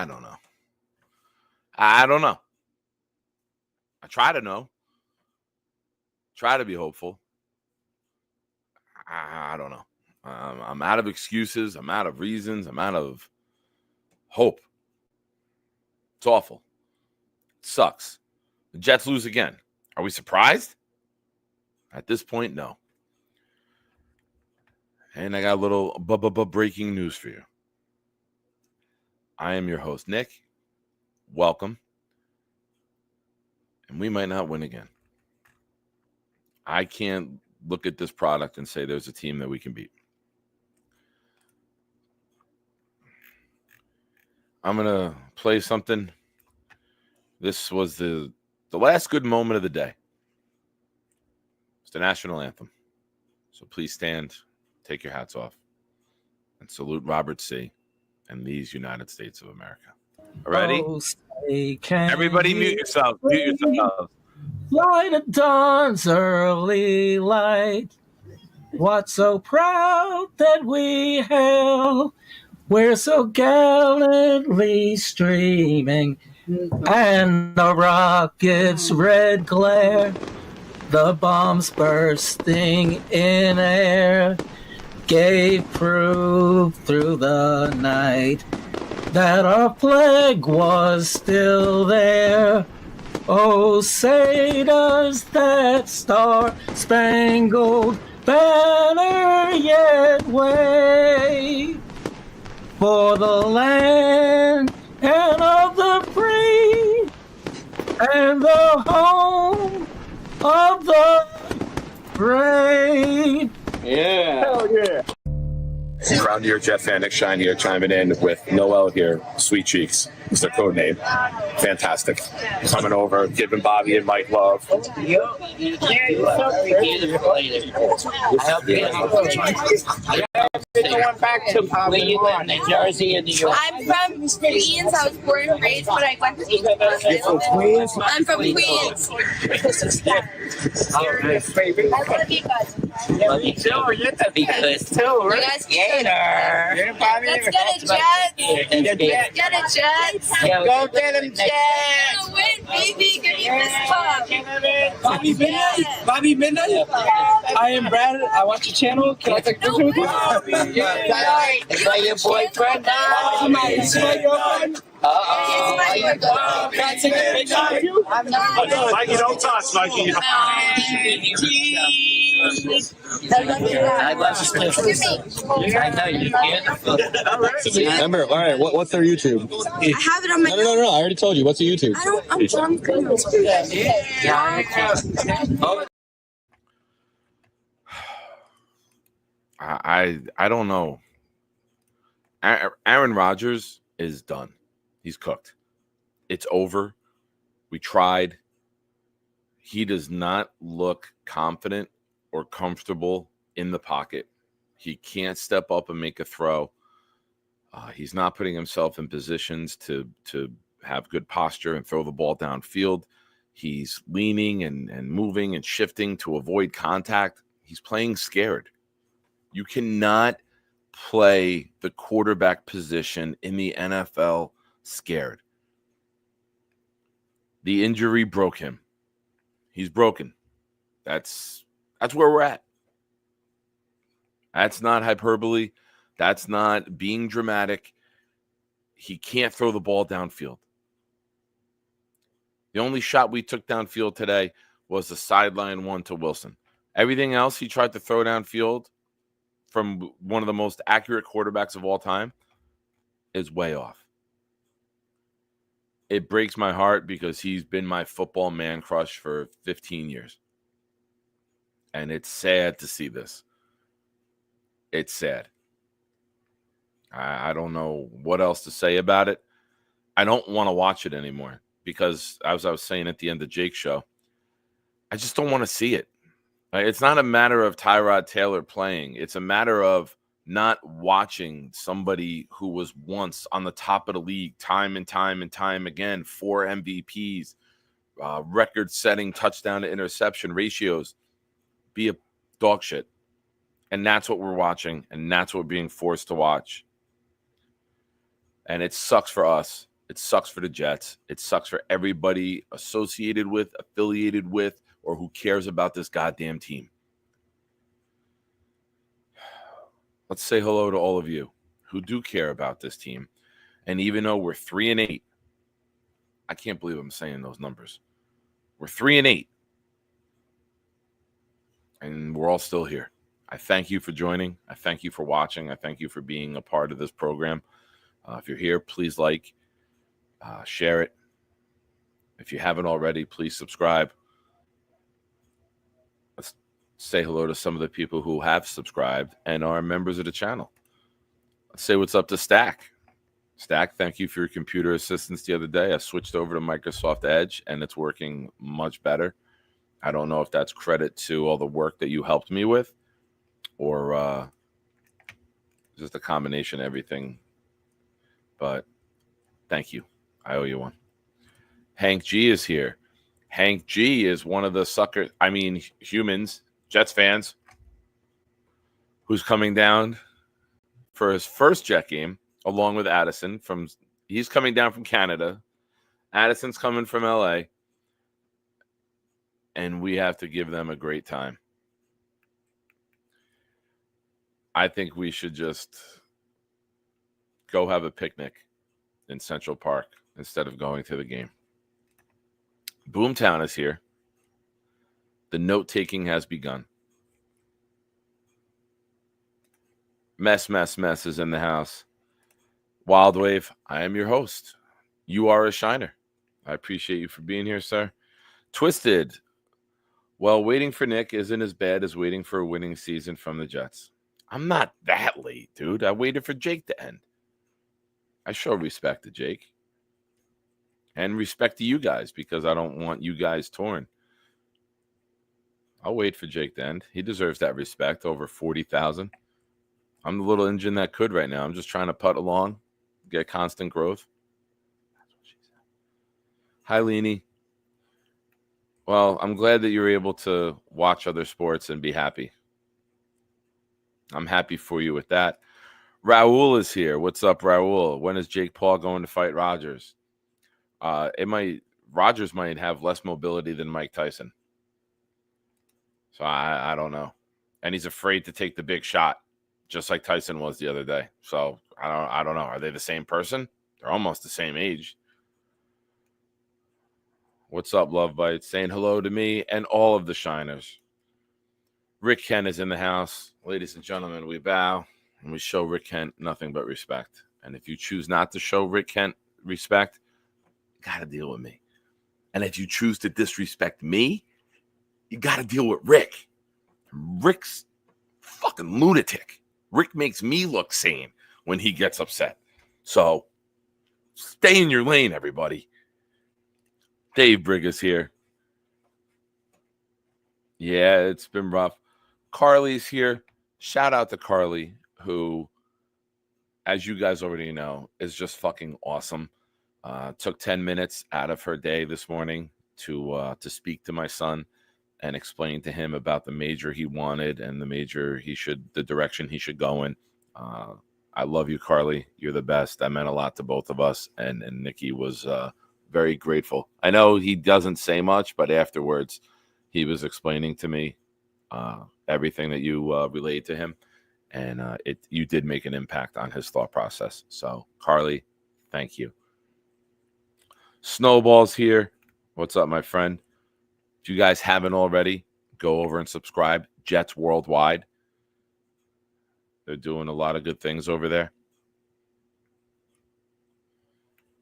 I don't know. I don't know. I try to know. Try to be hopeful. I don't know. I'm out of excuses. I'm out of reasons. I'm out of hope. It's awful. It sucks. The Jets lose again. Are we surprised? At this point, no. And I got a little breaking news for you. I am your host, Nick. Welcome. And we might not win again. I can't look at this product and say there's a team that we can beat. I'm going to play something. This was the last good moment of the day. It's the national anthem. So please stand, take your hats off, and salute Robert C. and these United States of America. Ready? Oh, everybody mute yourself. Mute yourself. Light of dawn's early light. What so proud that we hail. We're so gallantly streaming, and the rocket's red glare, the bombs bursting in air, gave proof through the night that our flag was still there. Oh, say does that star-spangled banner yet wave for the land and of the free and the home of the brave. Yeah. Hell yeah. Around here, Jet fan Nick Shine here, chiming in with Noel here. Sweet Cheeks is their code name. Fantastic. Coming over, giving Bobby and Mike love. I hope going back to Cleveland, New Jersey, and New York. I'm from Queens. I was born and raised, but I went to school. You're from Queens? I'm from Queens. I love you guys. Love you too. You're the biggest too. You guys Gator. Let's get it, Jets. Get it, Jets. Go get him, Jets. Win, baby. Give me this cup. Bobby Midnight? Bobby Midnight? I am Brad. I watch your channel. Can I take a picture with you? Is that your boyfriend? Is my girlfriend? Uh-oh. Can I take a picture with you? Mikey, don't touch, Mikey. I love you. I know you're beautiful. Remember, all right, what's their YouTube? I have it on my. No, I already told you. What's the YouTube? I'm drunk. I don't know. Aaron Rodgers is done. He's cooked. It's over. We tried. He does not look confident or comfortable in the pocket. He can't step up and make a throw. He's not putting himself in positions to have good posture and throw the ball downfield. He's leaning and moving and shifting to avoid contact. He's playing scared. You cannot play the quarterback position in the NFL scared. The injury broke him. He's broken. That's where we're at. That's not hyperbole. That's not being dramatic. He can't throw the ball downfield. The only shot we took downfield today was the sideline one to Wilson. Everything else he tried to throw downfield from one of the most accurate quarterbacks of all time is way off. It breaks my heart because he's been my football man crush for 15 years. And it's sad to see this. It's sad. I don't know what else to say about it. I don't want to watch it anymore because, as I was saying at the end of Jake's show, I just don't want to see it. It's not a matter of Tyrod Taylor playing. It's a matter of not watching somebody who was once on the top of the league time and time and time again, 4 MVPs, record-setting touchdown to interception ratios, be a dog shit. And that's what we're watching, and that's what we're being forced to watch. And it sucks for us. It sucks for the Jets. It sucks for everybody associated with, affiliated with, or who cares about this goddamn team. Let's say hello to all of you who do care about this team. And even though we're 3-8, I can't believe I'm saying those numbers. We're 3-8. And we're all still here. I thank you for joining. I thank you for watching. I thank you for being a part of this program. If you're here, please like, share it. If you haven't already, please subscribe. Let's say hello to some of the people who have subscribed and are members of the channel. Let's say what's up to Stack. Stack, thank you for your computer assistance the other day. I switched over to Microsoft Edge, and it's working much better. I don't know if that's credit to all the work that you helped me with or just a combination of everything. But thank you. I owe you one. Hank G is here. Hank G is one of the humans, Jets fans, who's coming down for his first Jet game along with Addison. He's coming down from Canada. Addison's coming from LA. And we have to give them a great time. I think we should just go have a picnic in Central Park instead of going to the game. Boomtown is here. The note-taking has begun. Mess is in the house. Wild Wave, I am your host. You are a shiner. I appreciate you for being here, sir. Twisted, well, waiting for Nick isn't as bad as waiting for a winning season from the Jets. I'm not that late, dude. I waited for Jake to end. I show respect to Jake. And respect to you guys because I don't want you guys torn. I'll wait for Jake to end. He deserves that respect. Over 40,000. I'm the little engine that could right now. I'm just trying to putt along, get constant growth. That's what she said. Hi, Leanie. Well, I'm glad that you're able to watch other sports and be happy. I'm happy for you with that. Raul is here. What's up, Raul? When is Jake Paul going to fight Rodgers? Rodgers might have less mobility than Mike Tyson. So I don't know. And he's afraid to take the big shot, just like Tyson was the other day. So I don't know. Are they the same person? They're almost the same age. What's up, Love Bites? Saying hello to me and all of the shiners. Rick Kent is in the house. Ladies and gentlemen, we bow and we show Rick Kent nothing but respect. And if you choose not to show Rick Kent respect, you got to deal with me. And if you choose to disrespect me, you got to deal with Rick. Rick's fucking lunatic. Rick makes me look sane when he gets upset. So stay in your lane, everybody. Dave Brigg is here. Yeah, it's been rough. Carly's here. Shout out to Carly, who, as you guys already know, is just fucking awesome. Took 10 minutes out of her day this morning to speak to my son and explain to him about the major he wanted and the direction he should go in. I love you, Carly. You're the best. That meant a lot to both of us. And Nikki was very grateful. I know he doesn't say much, but afterwards he was explaining to me everything that you relayed to him. And you did make an impact on his thought process. So, Carly, thank you. Snowball's here. What's up, my friend? If you guys haven't already, go over and subscribe. Jets Worldwide. They're doing a lot of good things over there.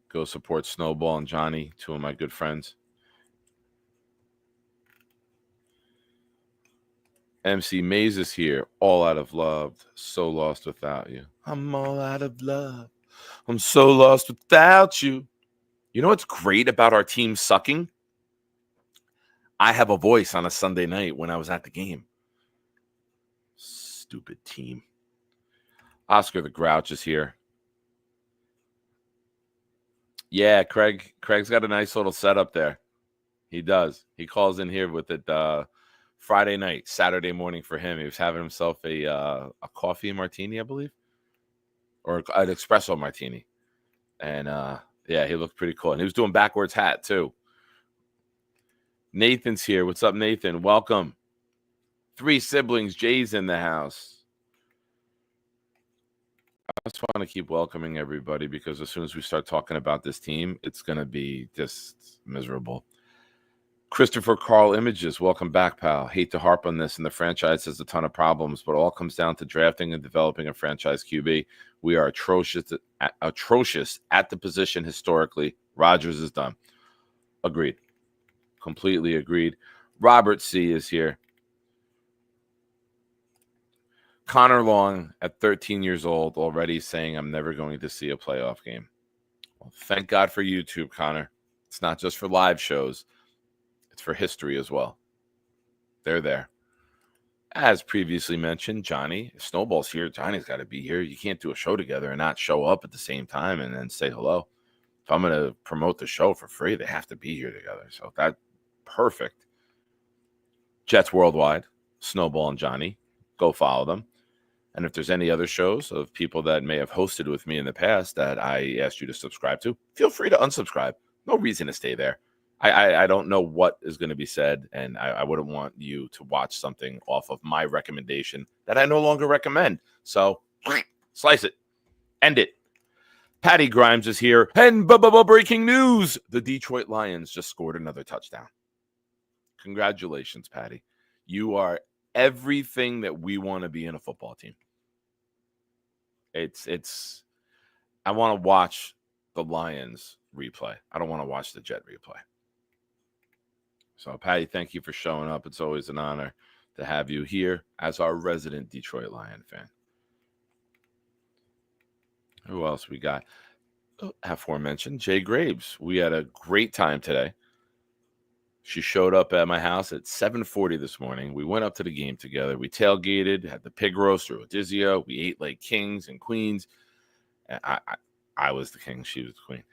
Go support Snowball and Johnny, two of my good friends. MC Mays is here. All out of love. So lost without you. I'm all out of love. I'm so lost without you. You know what's great about our team sucking? I have a voice on a Sunday night when I was at the game. Stupid team. Oscar the Grouch is here. Yeah, Craig's got a nice little setup there. He does. He calls in here with it Friday night, Saturday morning for him. He was having himself a coffee martini, I believe, or an espresso martini. And Yeah, he looked pretty cool. And he was doing backwards hat, too. Nathan's here. What's up, Nathan? Welcome. 3 siblings. Jay's in the house. I just want to keep welcoming everybody because as soon as we start talking about this team, it's going to be just miserable. Christopher Carl Images, welcome back, pal. Hate to harp on this, and the franchise has a ton of problems, but it all comes down to drafting and developing a franchise QB. We are atrocious at the position historically. Rodgers is done. Agreed. Completely agreed. Robert C. is here. Connor Long, at 13 years old, already saying I'm never going to see a playoff game. Well, thank God for YouTube, Connor. It's not just for live shows. It's for history as well. They're there. As previously mentioned, Johnny, if Snowball's here, Johnny's got to be here. You can't do a show together and not show up at the same time and then say hello. If I'm going to promote the show for free, they have to be here together. So that's perfect. Jets Worldwide, Snowball and Johnny. Go follow them. And if there's any other shows of people that may have hosted with me in the past that I asked you to subscribe to, feel free to unsubscribe. No reason to stay there. I don't know what is going to be said, and I wouldn't want you to watch something off of my recommendation that I no longer recommend. So, slice it. End it. Patty Grimes is here. And breaking news. The Detroit Lions just scored another touchdown. Congratulations, Patty. You are everything that we want to be in a football team. I want to watch the Lions replay. I don't want to watch the Jet replay. So, Patty, thank you for showing up. It's always an honor to have you here as our resident Detroit Lion fan. Who else we got? Aforementioned Jay Graves. We had a great time today. She showed up at my house at 7:40 this morning. We went up to the game together. We tailgated, had the pig roast or Odizio. We ate like kings and queens. I was the king. She was the queen.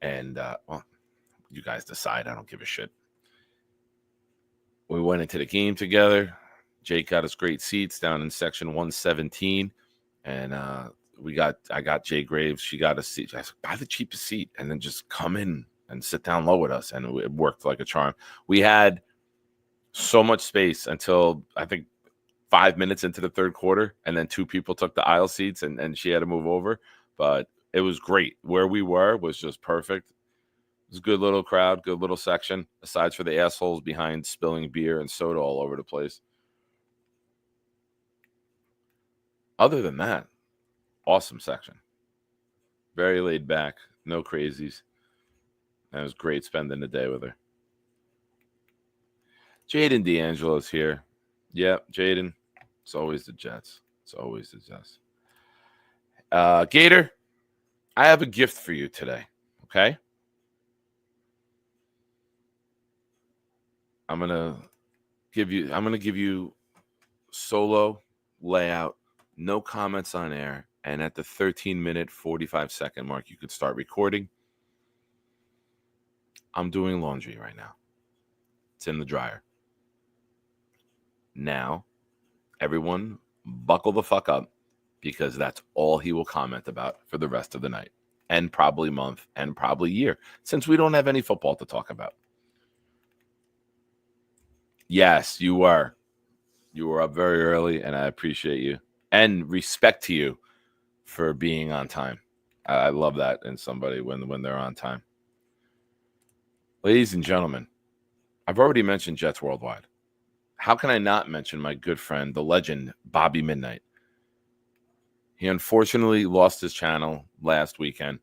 And, well, you guys decide. I don't give a shit. We went into the game together. Jake got us great seats down in section 117. And I got Jay Graves. She got a seat. I said, buy the cheapest seat and then just come in and sit down low with us. And it worked like a charm. We had so much space until I think 5 minutes into the third quarter. And then 2 people took the aisle seats and she had to move over. But it was great. Where we were was just perfect. It was a good little crowd, good little section, aside for the assholes behind spilling beer and soda all over the place. Other than that, awesome section. Very laid back, no crazies. And it was great spending the day with her. Jaden D'Angelo's here. Yeah, Jaden. It's always the Jets. It's always the Jets. Gator, I have a gift for you today, okay? I'm gonna give you solo layout, no comments on air, and at the 13-minute 45-second mark, you could start recording. I'm doing laundry right now. It's in the dryer. Now, everyone buckle the fuck up because that's all he will comment about for the rest of the night and probably month and probably year since we don't have any football to talk about. Yes, you were. You were up very early, and I appreciate you. And respect to you for being on time. I love that in somebody when they're on time. Ladies and gentlemen, I've already mentioned Jets Worldwide. How can I not mention my good friend, the legend, Bobby Midnight? He unfortunately lost his channel last weekend.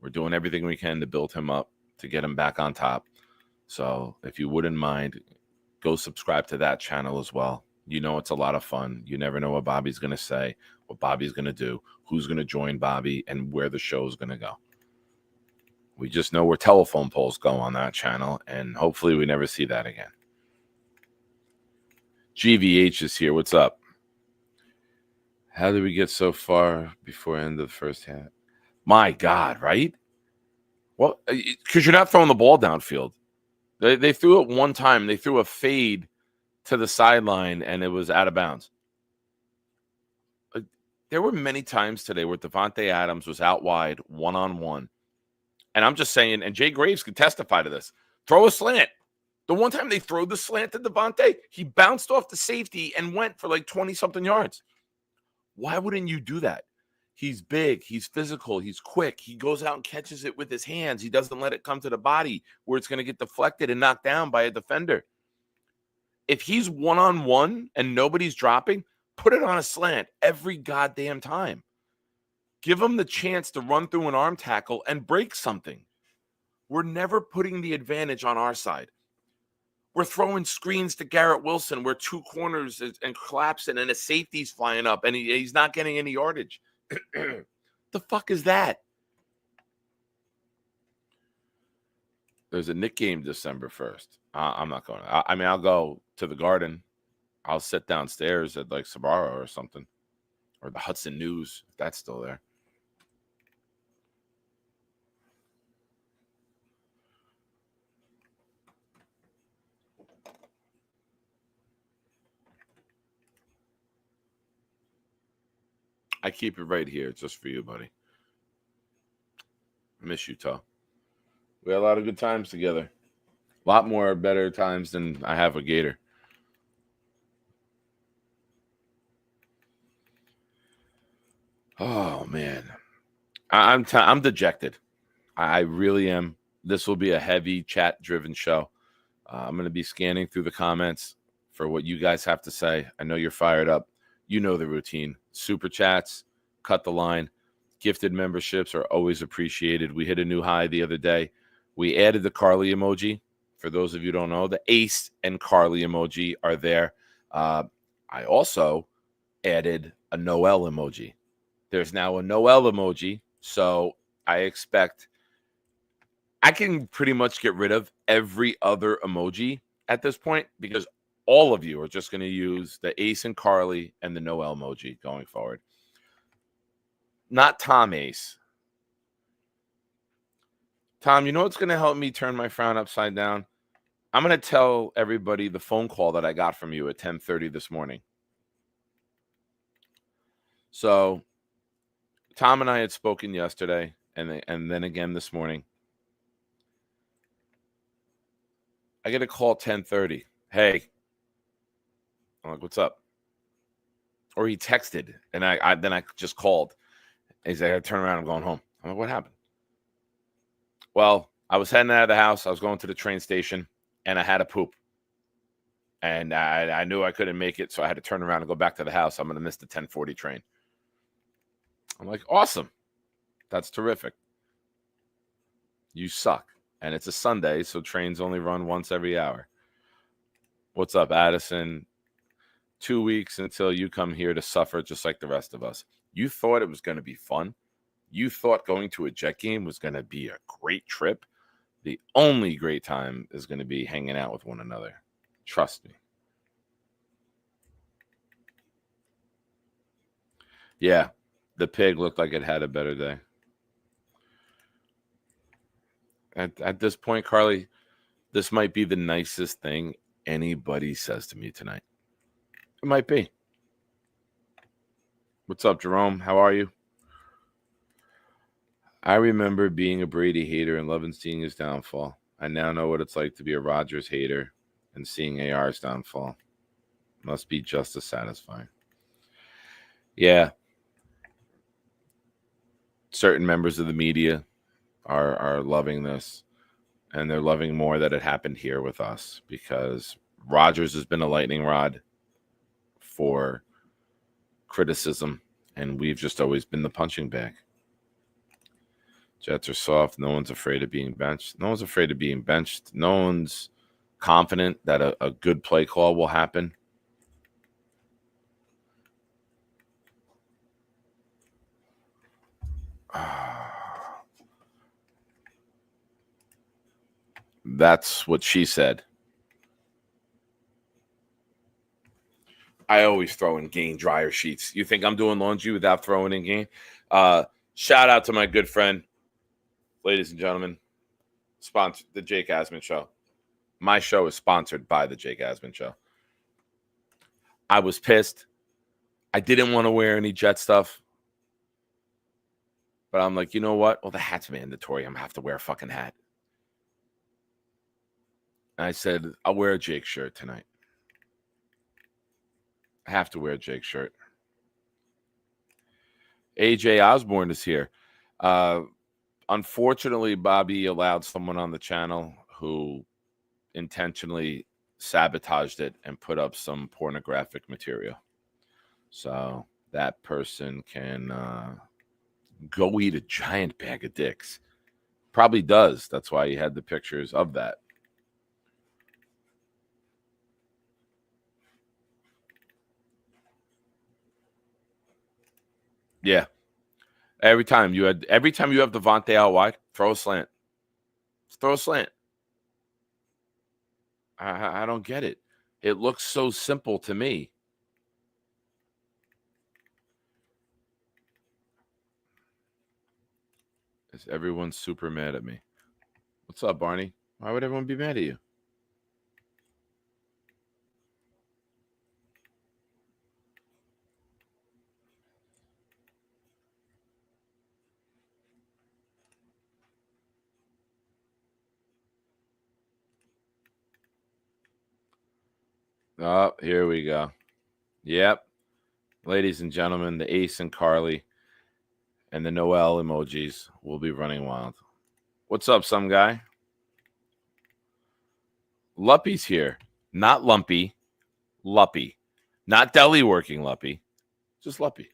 We're doing everything we can to build him up, to get him back on top. So if you wouldn't mind, go subscribe to that channel as well. You know it's a lot of fun. You never know what Bobby's going to say, what Bobby's going to do, who's going to join Bobby, and where the show's going to go. We just know where telephone poles go on that channel, and hopefully we never see that again. GVH is here. What's up? How did we get so far before end of the first half? My God, right? Well, because you're not throwing the ball downfield. They threw it one time. They threw a fade to the sideline, and it was out of bounds. There were many times today where Devontae Adams was out wide, one-on-one, And I'm just saying, and Jay Graves could testify to this. Throw a slant. The one time they throw the slant to Devontae, he bounced off the safety and went for like 20-something yards. Why wouldn't you do that? He's big. He's physical. He's quick. He goes out and catches it with his hands. He doesn't let it come to the body where it's going to get deflected and knocked down by a defender. If he's one-on-one and nobody's dropping, put it on a slant every goddamn time. Give him the chance to run through an arm tackle and break something. We're never putting the advantage on our side. We're throwing screens to Garrett Wilson where two corners and collapsing and a safety's flying up and he's not getting any yardage. The fuck is that? There's a Knick game December 1st. I'm not going. I mean, I'll go to the Garden. I'll sit downstairs at like Sbarro or something. Or the Hudson News, if that's still there. I keep it right here just for you, buddy. I miss you, Toe. We had a lot of good times together. A lot more better times than I have with Gator. Oh, man. I'm dejected. I really am. This will be a heavy chat-driven show. I'm going to be scanning through the comments for what you guys have to say. I know you're fired up. You know the routine. Super chats, cut the line. Gifted memberships are always appreciated. We hit a new high the other day. We added the Carly emoji. For those of you who don't know, the Ace and Carly emoji are there. I also added a Noel emoji. There's now a Noel emoji, so I expect I can pretty much get rid of every other emoji at this point because all of you are just going to use the Ace and Carly and the Noel emoji going forward. Not Tom Ace. Tom, you know what's going to help me turn my frown upside down? I'm going to tell everybody the phone call that I got from you at 10:30 this morning. So Tom and I had spoken yesterday and then again this morning. I get a call 10:30. Hey. I'm like, what's up? Or he texted, and I just called. He's like, I turn around, I'm going home. I'm like, what happened? Well, I was heading out of the house. I was going to the train station, and I had a poop. And I knew I couldn't make it, so I had to turn around and go back to the house. I'm going to miss the 10:40 train. I'm like, awesome. That's terrific. You suck. And it's a Sunday, so trains only run once every hour. What's up, Addison? 2 weeks until you come here to suffer just like the rest of us. You thought it was going to be fun. You thought going to a Jet game was going to be a great trip. The only great time is going to be hanging out with one another. Trust me. Yeah, the pig looked like it had a better day. At this point, Carly, this might be the nicest thing anybody says to me tonight. It might be. What's up, Jerome? How are you? I remember being a Brady hater and loving seeing his downfall. I now know what it's like to be a Rodgers hater and seeing AR's downfall. Must be just as satisfying. Yeah. Certain members of the media are loving this, and they're loving more that it happened here with us because Rodgers has been a lightning rod for criticism, and we've just always been the punching bag. Jets are soft. No one's afraid of being benched. No one's afraid of being benched. No one's confident that a good play call will happen. That's what she said. I always throw in Gain dryer sheets. You think I'm doing laundry without throwing in Gain? Shout out to my good friend, ladies and gentlemen, sponsor the Jake Asman Show. My show is sponsored by the Jake Asman Show. I was pissed. I didn't want to wear any Jet stuff. But I'm like, you know what? Well, the hat's mandatory. I'm going to have to wear a fucking hat. And I said, I'll wear a Jake shirt tonight. I have to wear a Jake shirt. AJ Osborne is here. Unfortunately, Bobby allowed someone on the channel who intentionally sabotaged it and put up some pornographic material. So that person can go eat a giant bag of dicks. Probably does. That's why he had the pictures of that. Yeah. Every time you have Devontae out wide, throw a slant. Just throw a slant. I don't get it. It looks so simple to me. Is everyone super mad at me? What's up, Barney? Why would everyone be mad at you? Oh, here we go. Yep. Ladies and gentlemen, the Ace and Carly and the Noel emojis will be running wild. What's up, some guy? Luppy's here. Not Lumpy. Luppy. Not deli working Luppy. Just Luppy.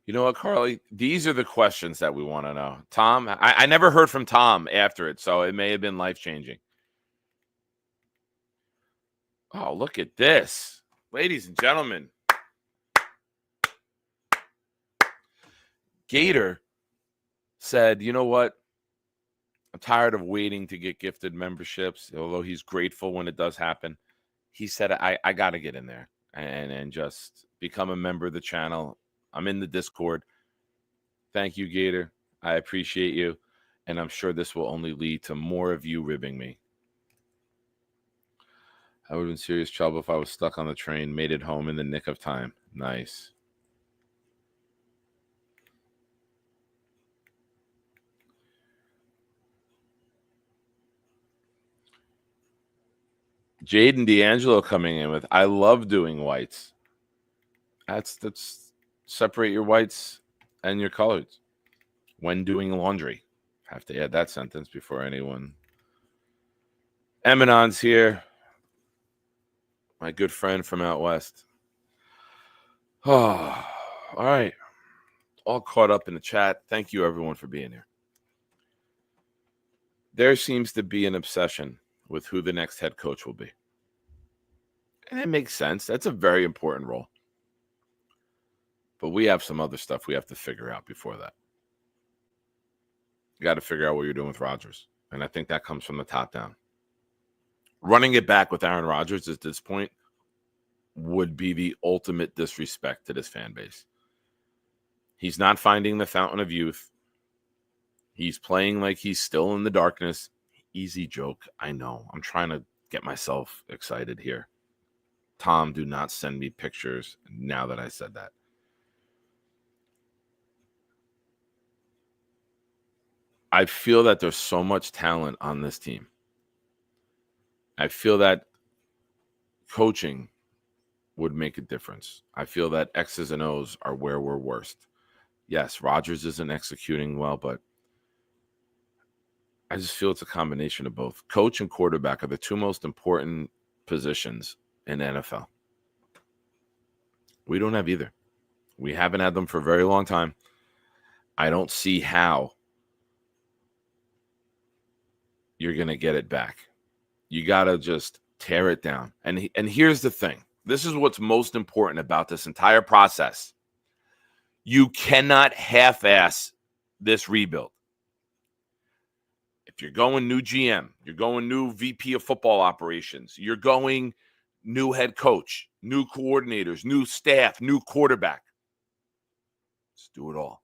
You know what, Carly? These are the questions that we want to know. Tom, I never heard from Tom after it, so it may have been life-changing. Oh, look at this. Ladies and gentlemen. Gator said, you know what? I'm tired of waiting to get gifted memberships, although he's grateful when it does happen. He said, I got to get in there and just become a member of the channel. I'm in the Discord. Thank you, Gator. I appreciate you. And I'm sure this will only lead to more of you ribbing me. I would have been in serious trouble if I was stuck on the train, made it home in the nick of time. Nice. Jaden D'Angelo coming in with, I love doing whites. That's separate your whites and your colors when doing laundry. Have to add that sentence before anyone. Eminon's here. My good friend from out west. Oh, all right. All caught up in the chat. Thank you, everyone, for being here. There seems to be an obsession with who the next head coach will be. And it makes sense. That's a very important role. But we have some other stuff we have to figure out before that. You got to figure out what you're doing with Rodgers. And I think that comes from the top down. Running it back with Aaron Rodgers at this point would be the ultimate disrespect to this fan base. He's not finding the fountain of youth. He's playing like he's still in the darkness. Easy joke. I know. I'm trying to get myself excited here. Tom, do not send me pictures now that I said that. I feel that there's so much talent on this team. I feel that coaching would make a difference. I feel that X's and O's are where we're worst. Yes, Rodgers isn't executing well, but I just feel it's a combination of both. Coach and quarterback are the two most important positions in the NFL. We don't have either. We haven't had them for a very long time. I don't see how you're going to get it back. You got to just tear it down. And here's the thing. This is what's most important about this entire process. You cannot half-ass this rebuild. If you're going new GM, you're going new VP of football operations, you're going new head coach, new coordinators, new staff, new quarterback. Just do it all.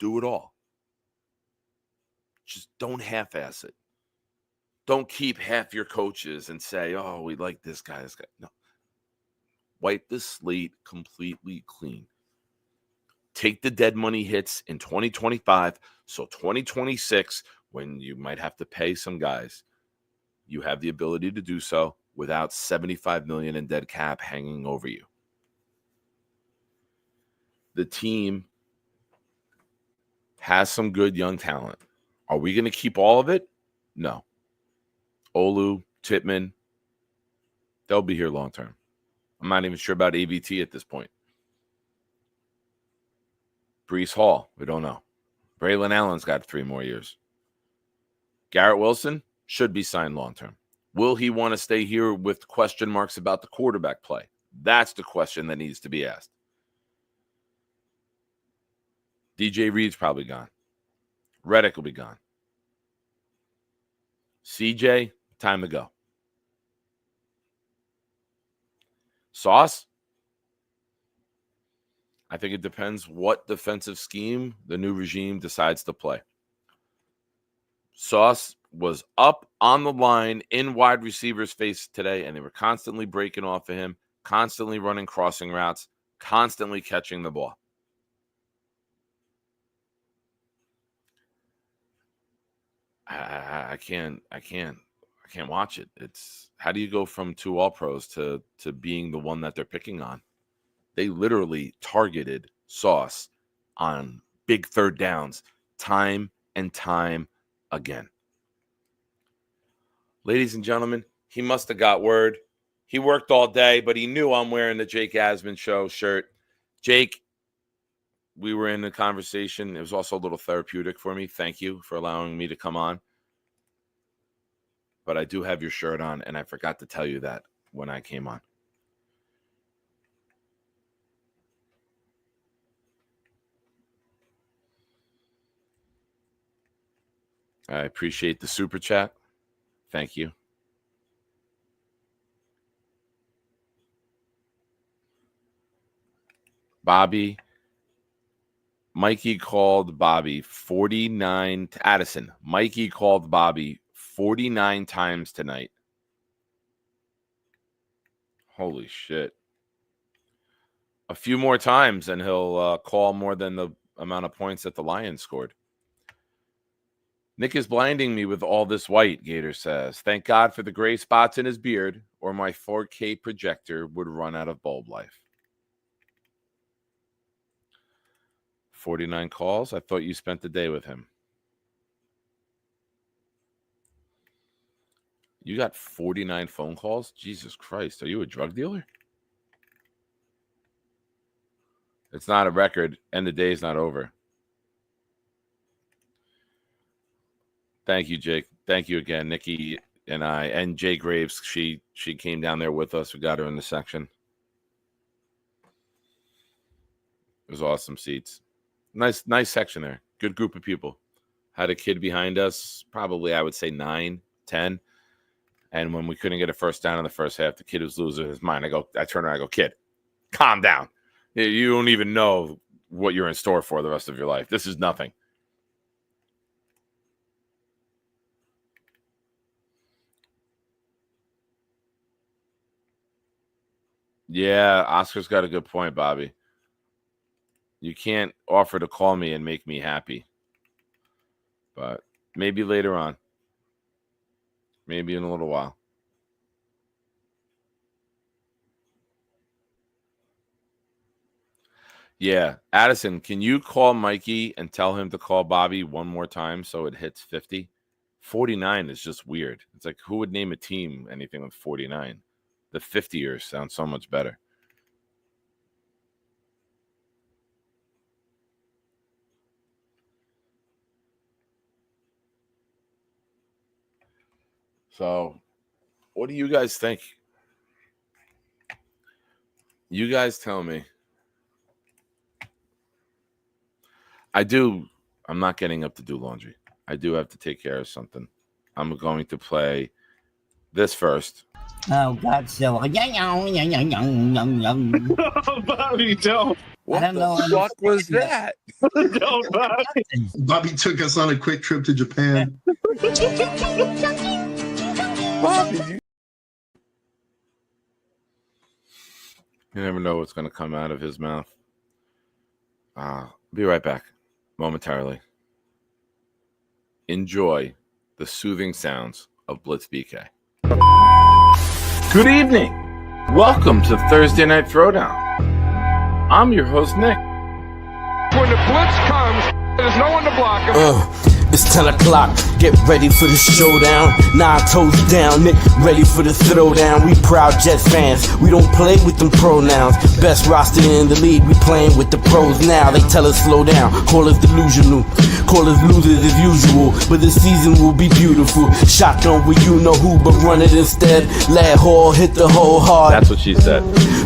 Do it all. Just don't half-ass it. Don't keep half your coaches and say, oh, we like this guy, this guy. No. Wipe the slate completely clean. Take the dead money hits in 2025. So 2026, when you might have to pay some guys, you have the ability to do so without $75 million in dead cap hanging over you. The team has some good young talent. Are we going to keep all of it? No. Olu, Tittman, they'll be here long term. I'm not even sure about AVT at this point. Brees Hall, we don't know. Braylon Allen's got 3 more years. Garrett Wilson should be signed long term. Will he want to stay here with question marks about the quarterback play? That's the question that needs to be asked. DJ Reed's probably gone. Reddick will be gone. CJ, time to go. Sauce? I think it depends what defensive scheme the new regime decides to play. Sauce was up on the line in wide receivers' face today, and they were constantly breaking off of him, constantly running crossing routes, constantly catching the ball. I can't watch it. It's how do you go from 2 All-Pros to being the one that they're picking on? They literally targeted Sauce on big third downs time and time again. Ladies and gentlemen, he must have got word. He worked all day, but he knew I'm wearing the Jake Asman Show shirt. Jake, we were in a conversation. It was also a little therapeutic for me. Thank you for allowing me to come on. But I do have your shirt on, and I forgot to tell you that when I came on. I appreciate the super chat. Thank you. Bobby. Mikey called Bobby 49. Addison. Mikey called Bobby 49 times tonight. Holy shit. A few more times and he'll call more than the amount of points that the Lions scored. Nick is blinding me with all this white, Gator says. Thank God for the gray spots in his beard, or my 4K projector would run out of bulb life. 49 calls? I thought you spent the day with him. You got 49 phone calls? Jesus Christ. Are you a drug dealer? It's not a record, and the day's not over. Thank you, Jake. Thank you again, Nikki and I, and Jay Graves. She came down there with us. We got her in the section. It was awesome seats. Nice section there. Good group of people. Had a kid behind us, probably I would say 9, 10. And when we couldn't get a first down in the first half, the kid was losing his mind. I turn around, I go, kid, calm down. You don't even know what you're in store for the rest of your life. This is nothing. Yeah, Oscar's got a good point, Bobby. You can't offer to call me and make me happy. But maybe later on. Maybe in a little while. Yeah. Addison, can you call Mikey and tell him to call Bobby one more time so it hits 50? 49 is just weird. It's like, who would name a team anything with 49? The 50ers sound so much better. So, what do you guys think? You guys tell me. I'm not getting up to do laundry. I do have to take care of something. I'm going to play this first. Oh, Godzilla. Oh, Bobby, don't. What I don't know. the fuck was that? Don't, Bobby. Bobby took us on a quick trip to Japan. Bobby. You never know what's going to come out of his mouth. Be right back momentarily. Enjoy the soothing sounds of Blitz BK. Good evening. Welcome to Thursday Night Throwdown. I'm your host, Nick. When the blitz comes, there's no one to block him. It's 10 o'clock, get ready for the showdown. 9 toes down, Nick, ready for the throwdown. We proud Jets fans, we don't play with them pronouns. Best roster in the league, we playing with the pros now. They tell us slow down, call us delusional, call us losers as usual. But this season will be beautiful. Shotgun with you know who, but run it instead. Lad Hall hit the hole hard. That's what she said.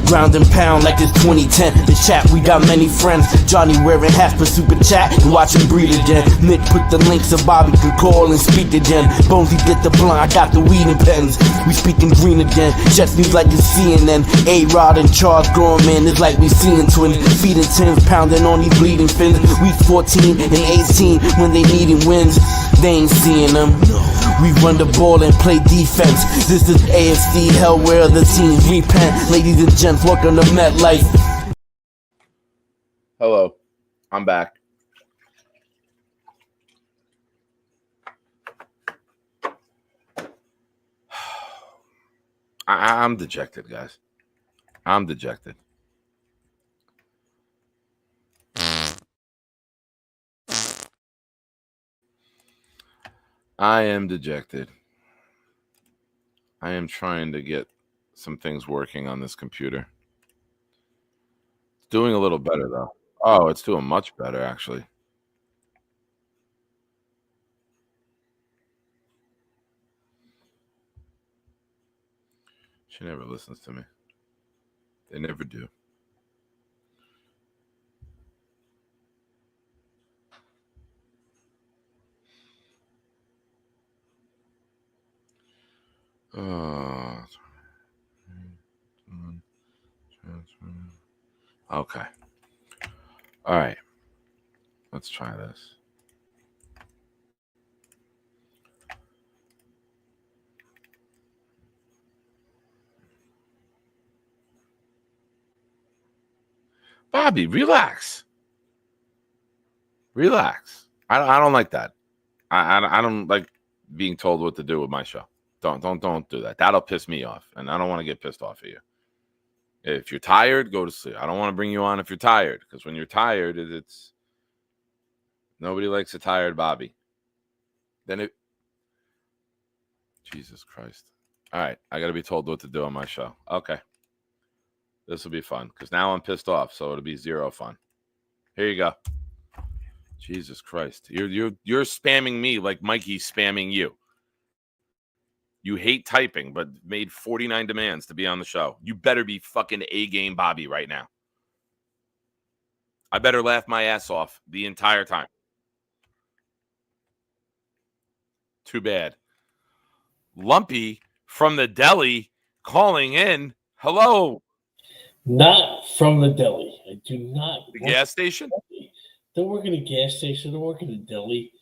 Ground and pound like it's 2010. The chat, we got many friends. Johnny wearing hats for super chat and watch him breathe again. Nick put the link so Bobby can call and speak again. Bonesy get the blunt, I got the weed and pens. We speaking green again. Jets news like it's CNN. A-Rod and Charles growing man, it's like we seeing twins. Feeding tins, pounding on these bleeding fins. Week 14 and 18 when they needing wins. They ain't seeing them. We run the ball and play defense. This is AFC hell where other teams repent. Ladies and gents, welcome to MetLife. Hello, I'm back. I'm dejected, guys. I'm dejected. I am dejected. I am trying to get some things working on this computer. It's doing a little better, though. Oh, it's doing much better, actually. She never listens to me. They never do. Okay. All right. Let's try this. Bobby, relax. Relax. I don't like that. I don't like being told what to do with my show. Don't do that. That'll piss me off, and I don't want to get pissed off at you. If you're tired, go to sleep. I don't want to bring you on if you're tired, because when you're tired, it's nobody likes a tired Bobby. Jesus Christ. All right, I got to be told what to do on my show. Okay. This will be fun, because now I'm pissed off, so it'll be zero fun. Here you go. Jesus Christ. You're spamming me like Mikey's spamming you. You hate typing, but made 49 demands to be on the show. You better be fucking A-game Bobby right now. I better laugh my ass off the entire time. Too bad. Lumpy from the deli calling in. Hello. Not from the deli. I do not. The gas station? Don't work in a gas station. Don't work in a deli.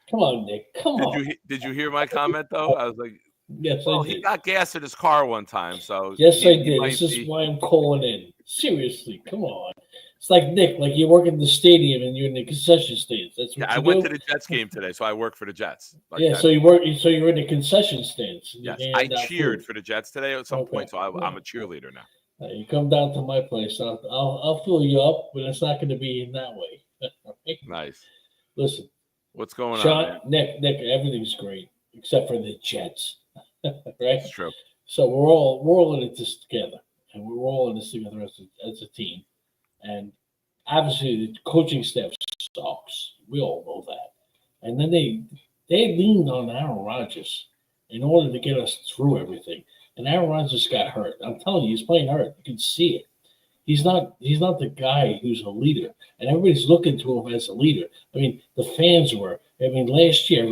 Come on, Nick. Come on. Did you hear my comment, though? I was like, yes, I did. He got gas in his car one time, so yes, I did. This is why I'm calling in. Seriously, come on. It's like Nick, like you work in the stadium and you're in the concession stands. That's what I went to the Jets game today, so I work for the Jets. Like yeah, so you're in the concession stands. Yes, I cheered for the Jets today at some point, so I'm a cheerleader now. You come down to my place, I'll fill you up, but it's not going to be in that way. Right? Nice. Listen, what's going on, Nick? Everything's great except for the Jets, right? It's true. So we're all in this together, and we're all in this together as a team. And obviously, the coaching staff sucks. We all know that. And then they leaned on Aaron Rodgers in order to get us through everything. And Aaron Rodgers got hurt. I'm telling you, he's playing hurt. You can see it. He's not the guy who's a leader. And everybody's looking to him as a leader. I mean, the fans were. I mean, last year,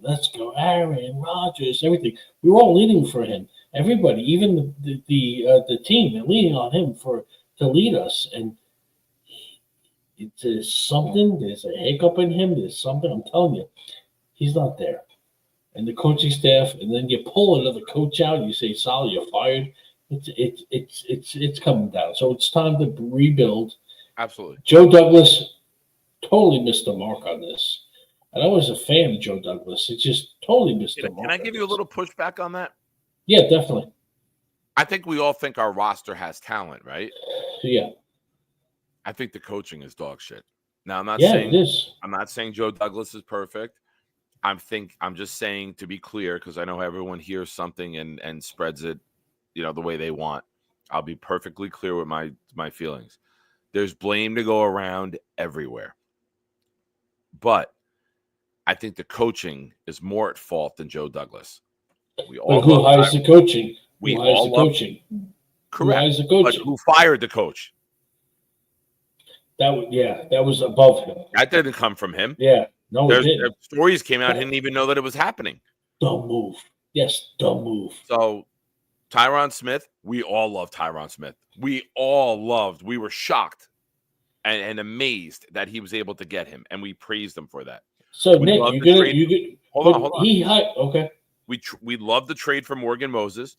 let's go, Aaron Rodgers, everything. We were all leading for him. Everybody, even the team, they're leaning on him to lead us. And there's something. There's a hiccup in him. There's something. I'm telling you, he's not there. And the coaching staff, and then you pull another coach out, you say, Sal, you're fired. It's coming down. So it's time to rebuild. Absolutely. Joe Douglas totally missed the mark on this. And I was a fan of Joe Douglas. It just totally missed the mark. Can I give you a little pushback on that? Yeah, definitely. I think we all think our roster has talent, right? Yeah. I think the coaching is dog shit. Now, I'm not it is. I'm not saying Joe Douglas is perfect. I'm just saying, to be clear, because I know everyone hears something and spreads it, the way they want. I'll be perfectly clear with my feelings. There's blame to go around everywhere. But I think the coaching is more at fault than Joe Douglas. Who hires the coaching? Who hires the coaching? Correct. Who hires the coaching? But who fired the coach? That was above him. That didn't come from him. Yeah. No, it didn't. Stories came out, he didn't even know that it was happening. Dumb move. Yes, dumb move. So Tyron Smith, we all love Tyron Smith. We were shocked and amazed that he was able to get him, and we praised him for that. So Nick, hold on. Okay. We loved the trade for Morgan Moses.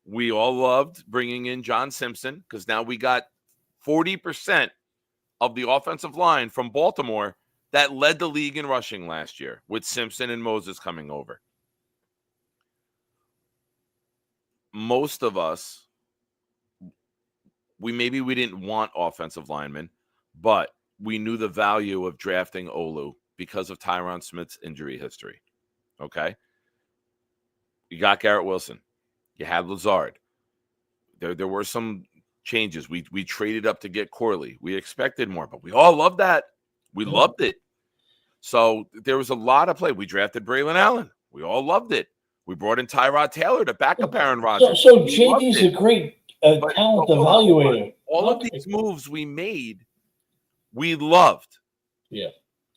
We all loved bringing in John Simpson because now we got 40% of the offensive line from Baltimore that led the league in rushing last year with Simpson and Moses coming over. Most of us, we didn't want offensive linemen, but we knew the value of drafting Olu because of Tyron Smith's injury history. Okay? You got Garrett Wilson. You had Lazard. There were some changes. We traded up to get Corley. We expected more, but we all loved that. We loved it. So there was a lot of play. We drafted Braylon Allen. We all loved it. We brought in Tyrod Taylor to back up Aaron Rodgers. So JD's a great talent evaluator. All of these moves we made, we loved. Yeah.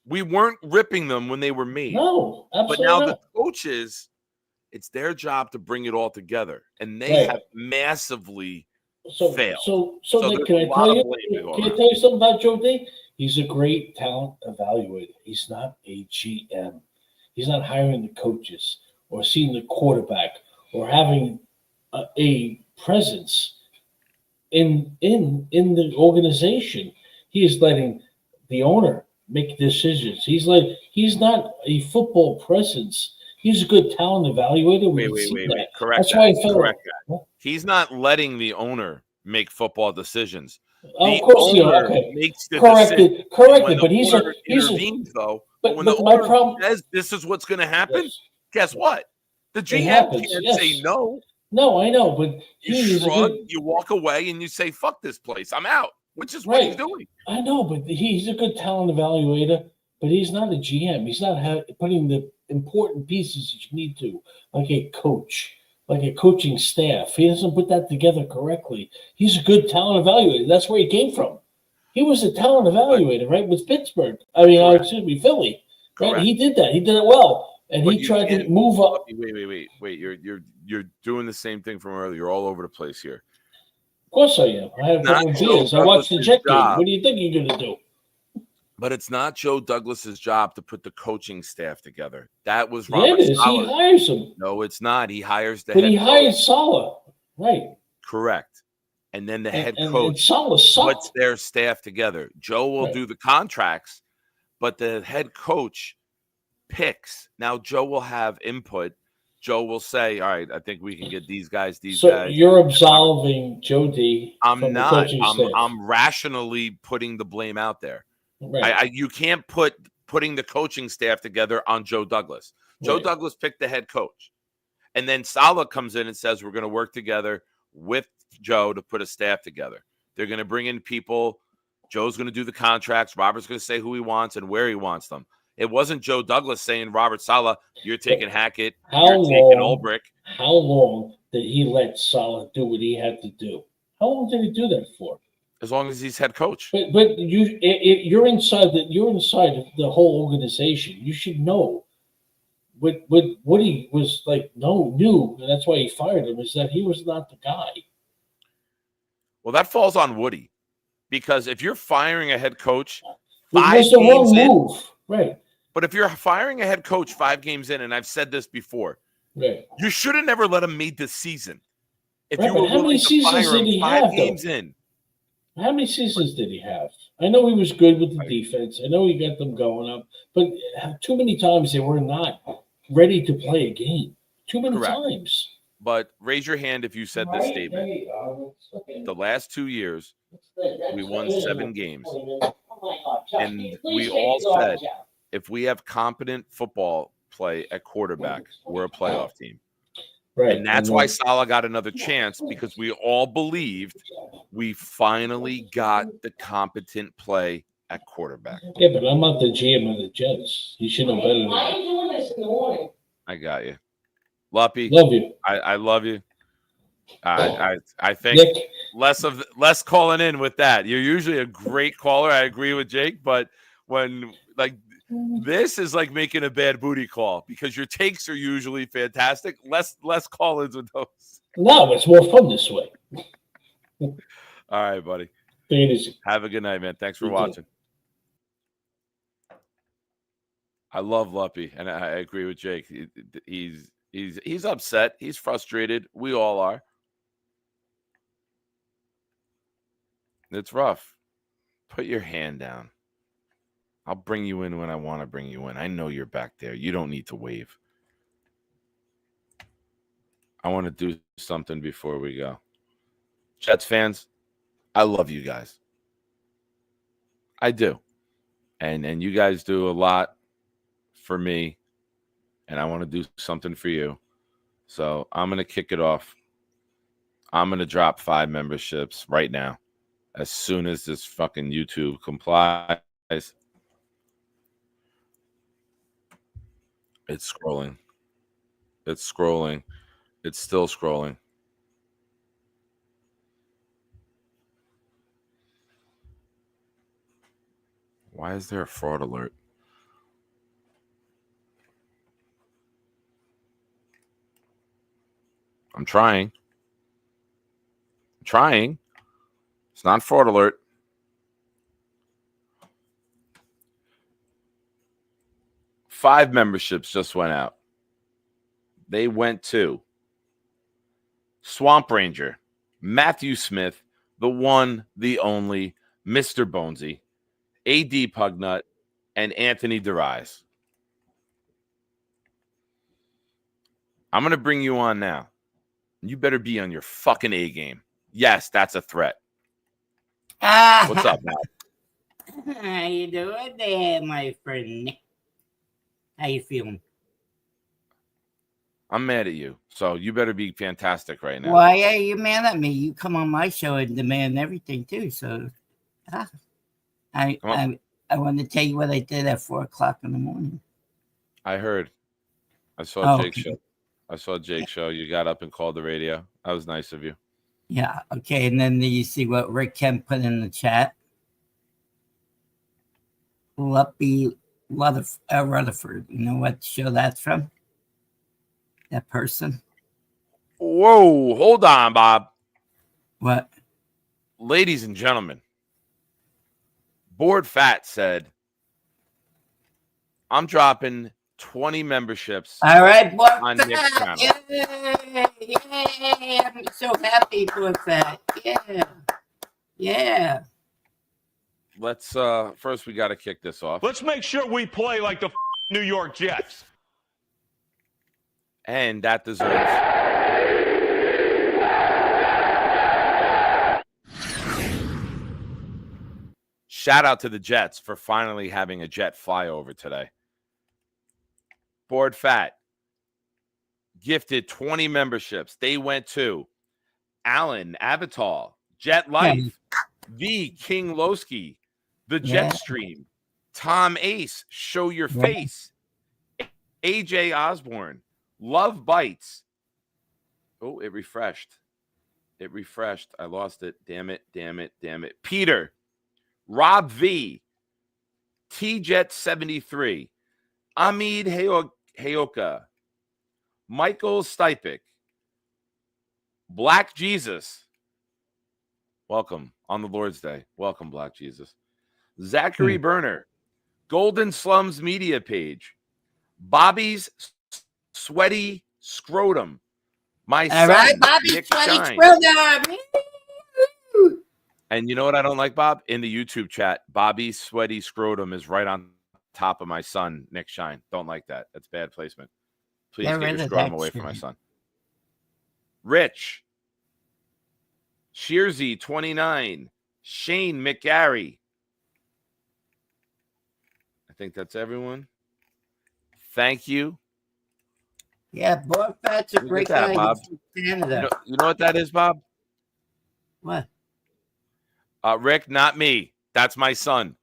We weren't ripping them when they were made. No, absolutely But now not. the coaches, it's their job to bring it all together, and they have massively failed. So Nick, can I tell you something about Joe D? He's a great talent evaluator. He's not a GM. He's not hiring the coaches or seeing the quarterback or having a presence in the organization. He is letting the owner make decisions. He's not a football presence. He's a good talent evaluator. Wait. Correct. That's why I felt correct. He's not letting the owner make football decisions. Of course, makes the corrected, but he's intervenes though. But when the owner says this is what's going to happen, guess what? The GM can't say no. No, I know, but you shrug, you walk away, and you say, "Fuck this place, I'm out," which is what he's doing. I know, but he's a good talent evaluator, but he's not a GM. He's not putting the important pieces that you need to, like a coach, like a coaching staff. He doesn't put that together correctly. He's a good talent evaluator. That's where he came from. He was a talent evaluator, right, with Pittsburgh. Philly. Right? He did that. He did it well. And he tried to move up. Wait. You're doing the same thing from earlier. You're all over the place here. Of course I am. I had a couple of beers. I watched the Jet game. What do you think you're going to do? But it's not Joe Douglas's job to put the coaching staff together. That was Robert it is. Saleh. He hires them. No, it's not. He hires the But head he coach. hired Saleh. Right. Correct. And then the head and coach Saleh puts their staff together. Joe will do the contracts, but the head coach picks. Now, Joe will have input. Joe will say, all right, I think we can get these guys, guys. So you're absolving Joe D. I'm not. I'm rationally putting the blame out there. Right. You can't putting the coaching staff together on Joe Douglas. Joe Douglas picked the head coach. And then Saleh comes in and says, we're going to work together with Joe to put a staff together. They're going to bring in people. Joe's going to do the contracts. Robert's going to say who he wants and where he wants them. It wasn't Joe Douglas saying, Robert Saleh, you're taking Hackett, taking Ulbrich. How long did he let Saleh do what he had to do? How long did he do that for? As long as he's head coach. But you're inside the whole organization. You should know what Woody was like. Knew, and that's why he fired him. Is that he was not the guy. Well, that falls on Woody, because if you're firing a head coach, it was the wrong move, right? But if you're firing a head coach 5 games in, and I've said this before, right, you should have never let him make this season. If Right, you were but how many willing to seasons fire did him he 5 have, though? games in, How many seasons did he have? I know he was good with the defense. I know he got them going up, but too many times they were not ready to play a game. Too many correct. times. But raise your hand if you said this statement. The last 2 years, we won 7 games. And we all said, if we have competent football play at quarterback, we're a playoff team. Right. And that's why Salah got another chance, because we all believed we finally got the competent play at quarterback. Yeah, but I'm not the GM of the Jets. You should know better than that. I got you. Luppy. Love you. I love you. I think Nick. less calling in with that. You're usually a great caller. I agree with Jake, but when like this is like making a bad booty call because your takes are usually fantastic. Less call-ins with those. No, it's more fun this way. All right, buddy. Take it easy. Have a good night, man. Thanks for You too. watching. I love Luppy, and I agree with Jake. He's upset. He's frustrated. We all are. It's rough. Put your hand down. I'll bring you in when I want to bring you in. I know you're back there. You don't need to wave. I want to do something before we go. Jets fans, I love you guys. I do. And you guys do a lot for me, and I want to do something for you. So I'm going to kick it off. I'm going to drop 5 memberships right now as soon as this fucking YouTube complies. It's scrolling. It's scrolling. It's still scrolling. Why is there a fraud alert? I'm trying. It's not fraud alert. Five memberships just went out. They went to Swamp Ranger, Matthew Smith, the one, the only, Mr. Bonesy, A.D. Pugnut, and Anthony DeRise. I'm going to bring you on now. You better be on your fucking A game. Yes, that's a threat. What's up, Matt? How you doing there, my friend Nick? How you feeling? I'm mad at you, so you better be fantastic right now. Why are you mad at me? You come on my show and demand everything too. So, I want to tell you what I did at 4:00 in the morning. I heard. I saw Jake's okay. show. I saw Jake's show. You got up and called the radio. That was nice of you. Yeah. Okay. And then you see what Rick Kemp put in the chat. Luppy Rutherford. You know what show that's from? That person. Whoa, hold on, Bob. What? Ladies and gentlemen, Board Fat said, I'm dropping 20 memberships. All right, Board on Fat. Nick's channel. Yay. I'm so happy, Board Fat. Yeah. Yeah. Let's first we got to kick this off. Let's make sure we play like the New York Jets. And that deserves. Shout out to the Jets for finally having a jet flyover today. Board Fat gifted 20 memberships. They went to Alan Avital, Jet Life, The King Lowski, The Jet Stream, Tom Ace, Show Your Face, AJ Osborne, Love Bites. Oh, it refreshed. It refreshed. I lost it. Damn it. Peter, Rob V, T-Jet 73, Amid Heyoka, Michael Stipik, Black Jesus. Welcome on the Lord's Day. Welcome, Black Jesus. Zachary Berner, Golden Slums Media Page, Bobby's Sweaty Scrotum, My All son, right, Bobby Nick Sweaty Shine. Scrotum. And you know what I don't like, Bob? In the YouTube chat, Bobby Sweaty Scrotum is right on top of my son, Nick Shine. Don't like that. That's bad placement. Please get your scrotum away from my son. Rich. Shearsy, 29. Shane McGarry. I think that's everyone. Thank you. Yeah, Bob Fat's a great guy. Bob. He's from Canada. You know what that is, Bob? What? Rick, not me. That's my son.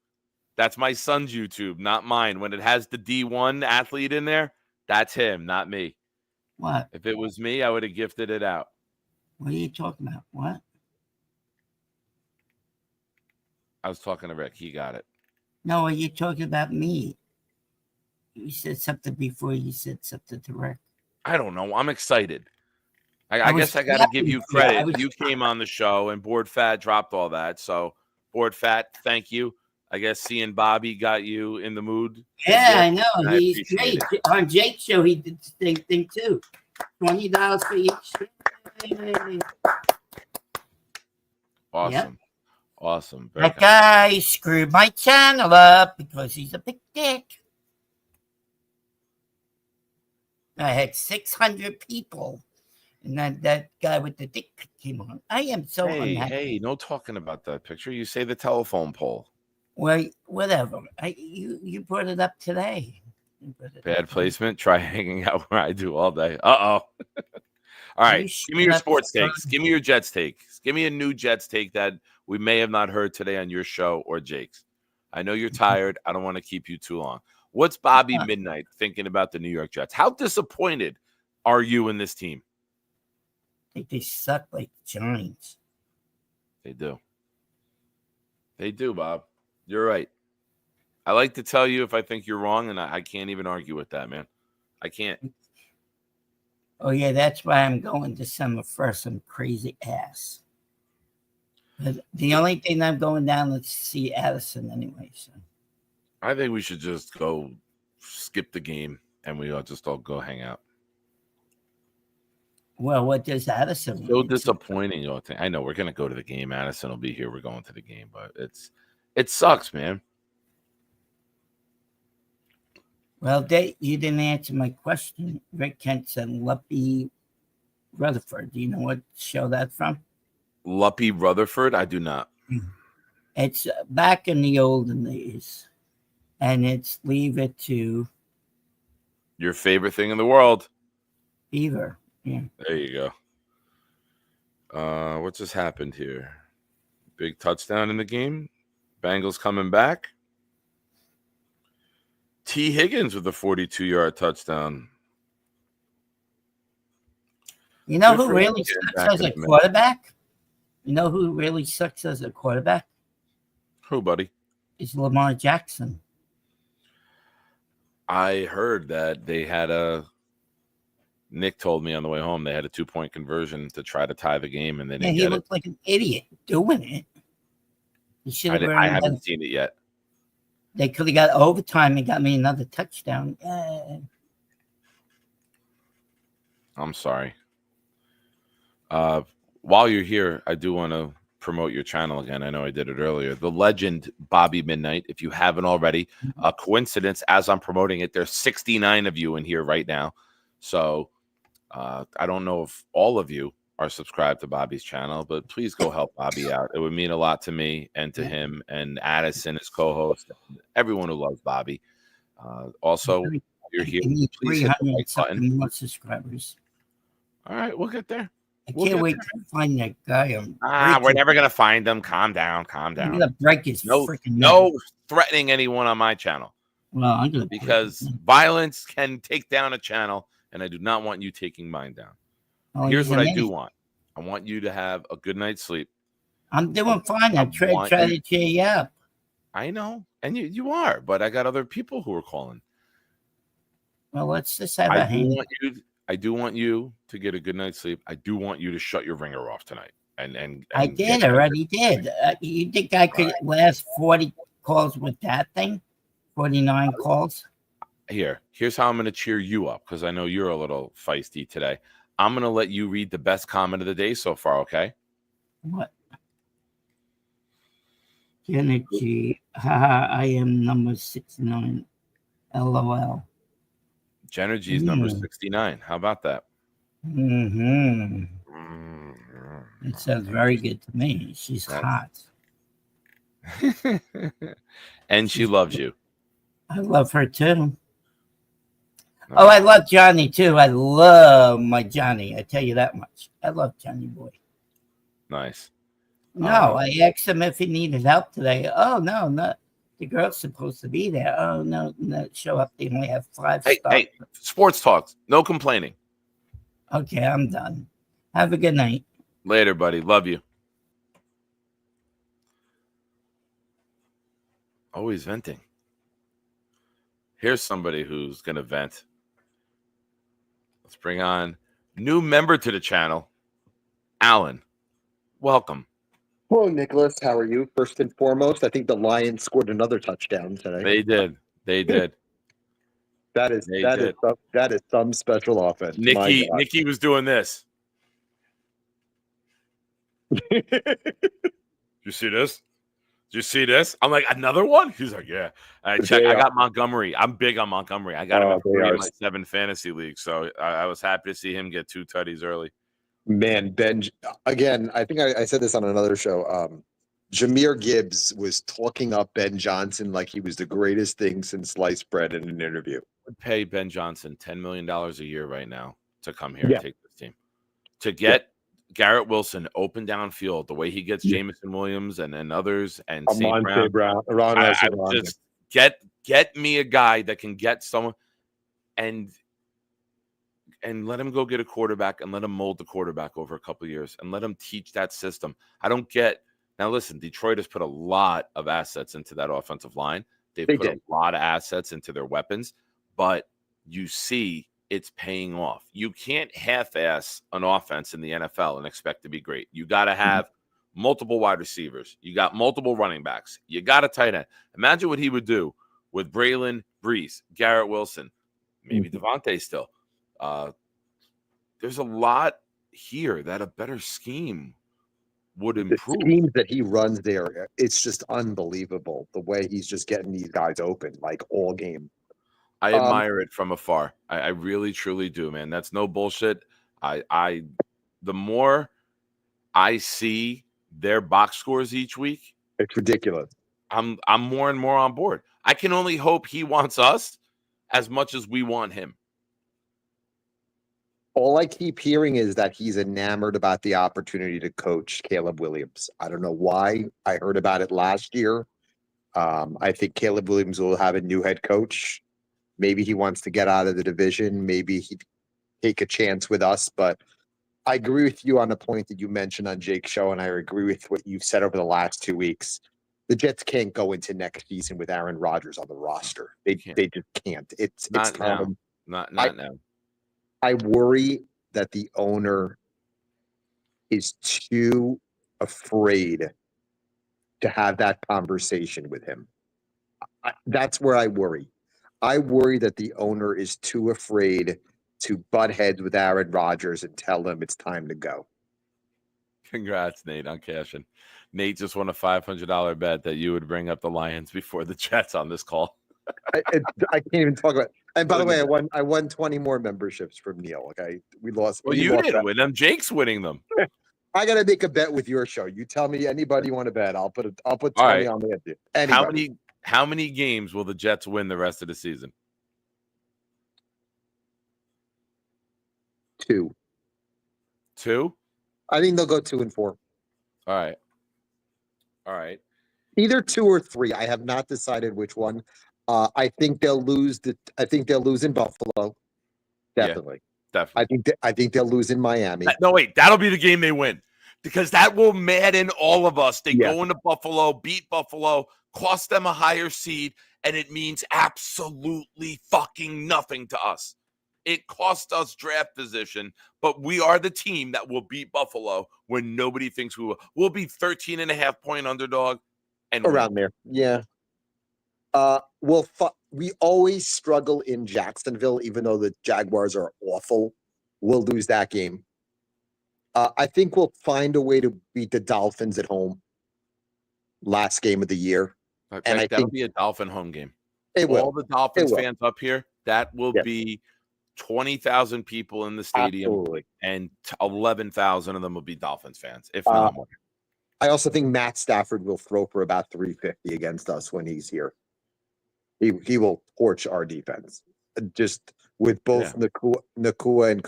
That's my son's YouTube, not mine. When it has the D1 athlete in there, that's him, not me. What? If it was me, I would have gifted it out. What are you talking about? What? I was talking to Rick. He got it. No, are you talking about me? You said something before you said something to Rick. I don't know. I'm excited. I guess I got to give you credit. You came on the show, and Board Fat dropped all that. So, Board Fat, thank you. I guess seeing Bobby got you in the mood. Yeah, I know. He's great. On Jake's show, he did the same thing, too. $20 for each. Awesome. Yep. Awesome. That guy screwed my channel up because he's a big dick. I had 600 people, and then that guy with the dick came on. I am so unhappy. Hey, no talking about that picture. You say the telephone pole. Well, whatever. You brought it up today. Bad placement. Try hanging out where I do all day. Uh-oh. All right. Give me your sports takes. Give me your Jets takes. Give me a new Jets take that we may have not heard today on your show or Jake's. I know you're tired. I don't want to keep you too long. What's Bobby Midnight thinking about the New York Jets? How disappointed are you in this team? I think they suck like Giants. They do. They do, Bob. You're right. I like to tell you if I think you're wrong, and I can't even argue with that, man. I can't. Oh, yeah, that's why I'm going December 1st, some crazy ass. But the only thing I'm going down is to see Addison anyway. So I think we should just go skip the game, and we all just all go hang out. Well, what does Addison? So disappointing. I know we're going to go to the game. Addison will be here. We're going to the game, but it sucks, man. Well, you didn't answer my question. Rick Kent said Luppy Rutherford. Do you know what show that's from? Luppy Rutherford? I do not. It's back in the olden days. And it's Leave It to Your favorite thing in the world. Beaver. Yeah. There you go. What just happened here? Big touchdown in the game. Bengals coming back. T. Higgins with a 42-yard touchdown. You know who really sucks as a quarterback? You know who really sucks as a quarterback? Who, buddy? It's Lamar Jackson. I heard that they had Nick told me on the way home they had a 2-point conversion to try to tie the game, and they didn't get it. He looked like an idiot doing it. I haven't seen it yet. They could have got overtime and got me another touchdown. I'm sorry. While you're here, I do want to promote your channel again. I know I did it earlier. The legend Bobby Midnight, if you haven't already. A coincidence, as I'm promoting it, there's 69 of you in here right now. So I don't know if all of you are subscribed to Bobby's channel, but please go help Bobby out. It would mean a lot to me and to him and Addison, his co-host, everyone who loves Bobby. Also, you're here. Please hit the like button. More subscribers. All right, we'll get there. I can't wait to find that guy. We're never gonna find him. Calm down. I'm gonna break his freaking no threatening anyone on my channel. Well, I'm gonna because violence can take down a channel, and I do not want you taking mine down. Oh, here's what I do want. I want you to have a good night's sleep. I'm doing fine. I'm trying to cheer you up. I know, and you are, but I got other people who are calling. Well, let's just have a hand. I do want you to get a good night's sleep. I do want you to shut your ringer off tonight. And I did already. Did you think I could last 40 calls with that thing? 49 calls. Here's how I'm going to cheer you up because I know you're a little feisty today. I'm going to let you read the best comment of the day so far, okay? What? Jenna G. Haha, I am number 69. LOL. Jenna G is number 69. How about that? Mm-hmm. It sounds very good to me. She's hot. And she loves you. I love her too. Oh, I love Johnny too. I love my Johnny. I tell you that much. I love Johnny Boy. Nice. No, I asked him if he needed help today. Oh, no, not the girl's supposed to be there. Oh, no, show up. They only have 5 stars. Hey, sports talks. No complaining. Okay, I'm done. Have a good night. Later, buddy. Love you. Always venting. Here's somebody who's going to vent. Let's bring on new member to the channel, Alan. Welcome. Hello, Nicholas. How are you? First and foremost, I think the Lions scored another touchdown today. They did. They did. That is some special offense. Nikki was doing this. Did you see this? Did you see this? I'm like, another one? He's like, yeah. I got Montgomery. I'm big on Montgomery. I got him in 3 of my 7 fantasy leagues. So I was happy to see him get 2 tutties early. Man, Ben, again, I think I said this on another show. Jahmyr Gibbs was talking up Ben Johnson like he was the greatest thing since sliced bread in an interview. I'd pay Ben Johnson $10 million a year right now to come here and take this team. To get Garrett Wilson open downfield, the way he gets Jamison Williams and others and St. Brown. Just get me a guy that can get someone and let him go get a quarterback and let him mold the quarterback over a couple of years and let him teach that system. I don't get now. Listen, Detroit has put a lot of assets into that offensive line. They put a lot of assets into their weapons, but you see it's paying off. You can't half-ass an offense in the NFL and expect to be great. You got to have multiple wide receivers. You got multiple running backs. You got a tight end. Imagine what he would do with Braylon Brees, Garrett Wilson, maybe Devontae still. There's a lot here that a better scheme would improve. The schemes that he runs there, it's just unbelievable the way he's just getting these guys open like all game. I admire it from afar. I really, truly do, man. That's no bullshit. The more I see their box scores each week, it's ridiculous. I'm more and more on board. I can only hope he wants us as much as we want him. All I keep hearing is that he's enamored about the opportunity to coach Caleb Williams. I don't know why. I heard about it last year. I think Caleb Williams will have a new head coach. Maybe he wants to get out of the division. Maybe he'd take a chance with us. But I agree with you on the point that you mentioned on Jake's show, and I agree with what you've said over the last 2 weeks. The Jets can't go into next season with Aaron Rodgers on the roster. They just can't. It's time. Not now. I worry that the owner is too afraid to have that conversation with him. That's where I worry. I worry that the owner is too afraid to butt heads with Aaron Rodgers and tell him it's time to go. Congrats, Nate, on cashing. Nate just won a $500 bet that you would bring up the Lions before the Jets on this call. I can't even talk about it. And by the way, I won 20 more memberships from Neil. Okay, we lost. Well, you didn't win them. Jake's winning them. I got to make a bet with your show. You tell me anybody you want to bet. I'll put 20 on the end. Anybody. How many games will the Jets win the rest of the season? 2. 2? I think they'll go 2 and 4. All right. Either 2 or 3. I have not decided which one. I think they'll lose. I think they'll lose in Buffalo. Definitely. Yeah, definitely. I think they'll lose in Miami. No, wait. That'll be the game they win because that will madden all of us. They go into Buffalo, beat Buffalo, cost them a higher seed, and it means absolutely fucking nothing to us. It cost us draft position, but we are the team that will beat Buffalo when nobody thinks we will. We'll be 13.5-point underdog and around there. Yeah. We always struggle in Jacksonville, even though the Jaguars are awful. We'll lose that game. I think we'll find a way to beat the Dolphins at home. Last game of the year. And I that'll think be a Dolphin home game. it will. All the Dolphins fans up here, that will Yes. be 20,000 people in the stadium. Absolutely. And 11,000 of them will be Dolphins fans, if not more. I also think Matt Stafford will throw for about 350 against us when he's here. He will torch our defense. Just with both Nakua and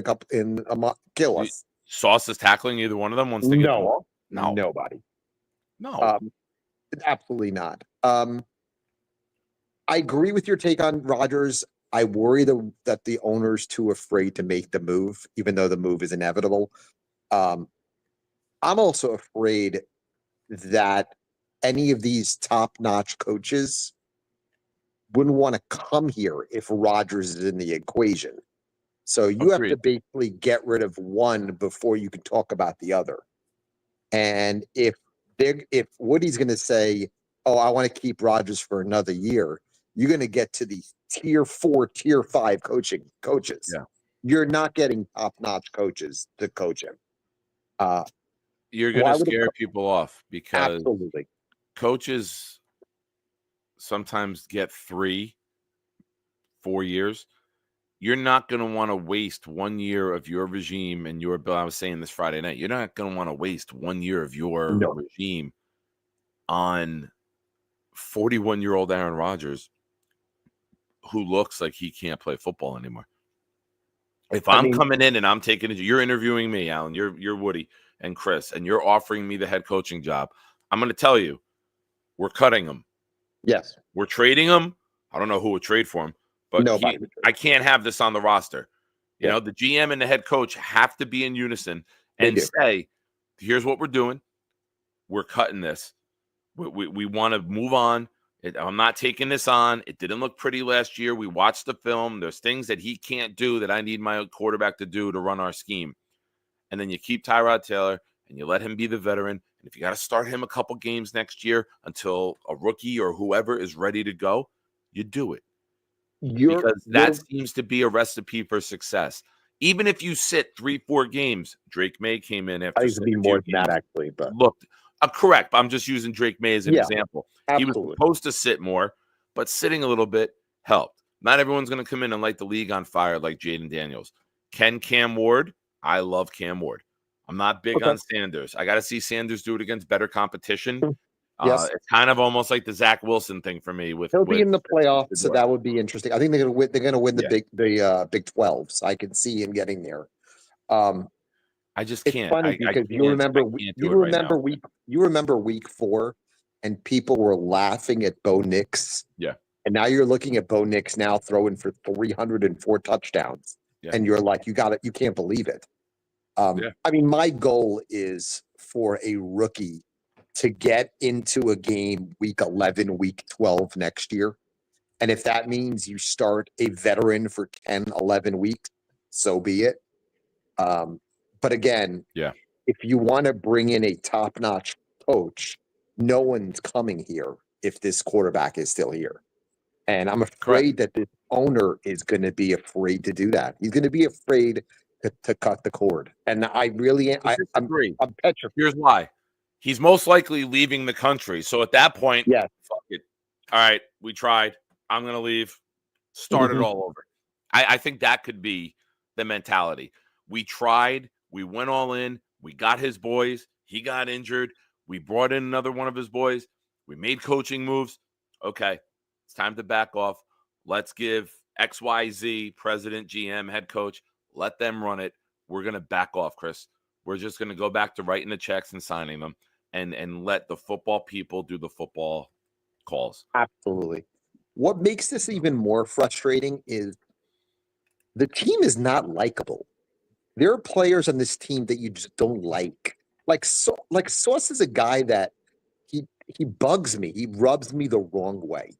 Cup in a month, kill us. Sauce is tackling either one of them once they get the ball? No. Nobody. No. Absolutely not. I agree with your take on Rodgers. I worry that the owner's too afraid to make the move, even though the move is inevitable. I'm also afraid that any of these top-notch coaches wouldn't want to come here if Rodgers is in the equation. So you have to basically get rid of one before you can talk about the other. And if Woody's going to say, "Oh, I want to keep Rodgers for another year," you're going to get to the tier 4, tier 5 coaches. Yeah. You're not getting top-notch coaches to coach him. You're going to scare people off because absolutely coaches sometimes get 3-4 years. You're not going to want to waste 1 year of your regime and your bill. I was saying this Friday night. You're not going to want to waste 1 year of your regime on 41-year-old Aaron Rodgers, who looks like he can't play football anymore. If I'm coming in and I'm taking it, you're interviewing me, Alan, you're Woody and Chris, and you're offering me the head coaching job, I'm going to tell you, we're cutting him. Yes. We're trading him. I don't know who would trade for him, but I can't have this on the roster. You know, the GM and the head coach have to be in unison and say, here's what we're doing. We're cutting this. We want to move on. I'm not taking this on. It didn't look pretty last year. We watched the film. There's things that he can't do that I need my quarterback to do to run our scheme. And then you keep Tyrod Taylor and you let him be the veteran. And if you got to start him a couple games next year until a rookie or whoever is ready to go, you do it. Because that seems to be a recipe for success. Even if you sit 3-4 games, Drake May came in after. I used to be more than that, actually, but looked correct. But I'm just using Drake May as an example. Absolutely. He was supposed to sit more, but sitting a little bit helped. Not everyone's going to come in and light the league on fire like Jaden Daniels. Cam Ward? I love Cam Ward. I'm not big on Sanders. I got to see Sanders do it against better competition. Yes. It's kind of almost like the Zach Wilson thing for me. He'll be in the playoffs, so that would be interesting. I think they're going to win the Big 12. So I can see him getting there. I just can't. It's funny because you remember week 4, and people were laughing at Bo Nix. Yeah. And now you're looking at Bo Nix now throwing for 304 touchdowns, and you're like, you can't believe it. I mean, my goal is for a rookie to get into a game week 11, week 12 next year. And if that means you start a veteran for 10, 11 weeks, so be it. But again, if you want to bring in a top-notch coach, no one's coming here if this quarterback is still here. And I'm afraid that this owner is going to be afraid to do that. He's going to be afraid to cut the cord. And I really I'm petrified. Here's why. He's most likely leaving the country. So at that point, fuck it. All right, we tried. I'm going to leave. Start it all over. I think that could be the mentality. We tried. We went all in. We got his boys. He got injured. We brought in another one of his boys. We made coaching moves. Okay, it's time to back off. Let's give XYZ, president, GM, head coach, let them run it. We're going to back off, Chris. We're just going to go back to writing the checks and signing them and let the football people do the football calls. Absolutely. What makes this even more frustrating is the team is not likable. There are players on this team that you just don't like. Like Sauce is a guy that he bugs me. He rubs me the wrong way.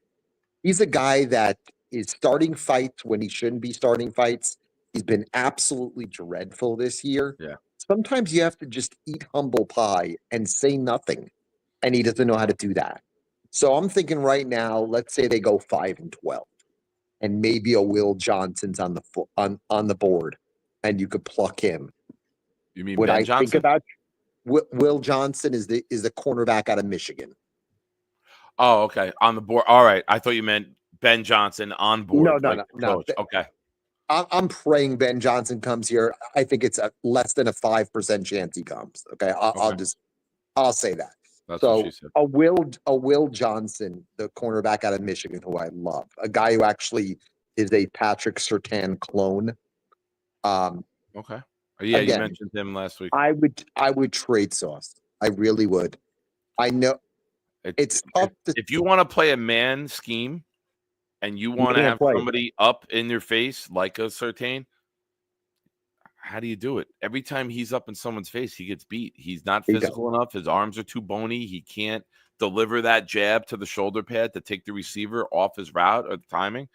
He's a guy that is starting fights when he shouldn't be starting fights. He's been absolutely dreadful this year. Yeah. Sometimes you have to just eat humble pie and say nothing, and he doesn't know how to do that. So I'm thinking right now, let's say they go 5-12, and maybe a Will Johnson's on the board. and you could pluck him. You mean Would Ben I Johnson? think about Will Johnson is the cornerback out of Michigan. Oh, okay. On the board. All right. I thought you meant Ben Johnson on board. No. Coach. Okay. I'm praying Ben Johnson comes here. I think it's less than a 5% chance he comes. Okay. I'll say that. That's so what she said. a Will Johnson, the cornerback out of Michigan, who I love, a guy who actually is a Patrick Surtain clone. Okay. Yeah, again, you mentioned him last week. I would trade Sauce. I really would. I know it's tough if you want to play a man scheme and you want to have somebody up in your face like a Surtain, how do you do it? Every time he's up in someone's face, he gets beat. He's not physical enough. His arms are too bony. He can't deliver that jab to the shoulder pad to take the receiver off his route or the timing.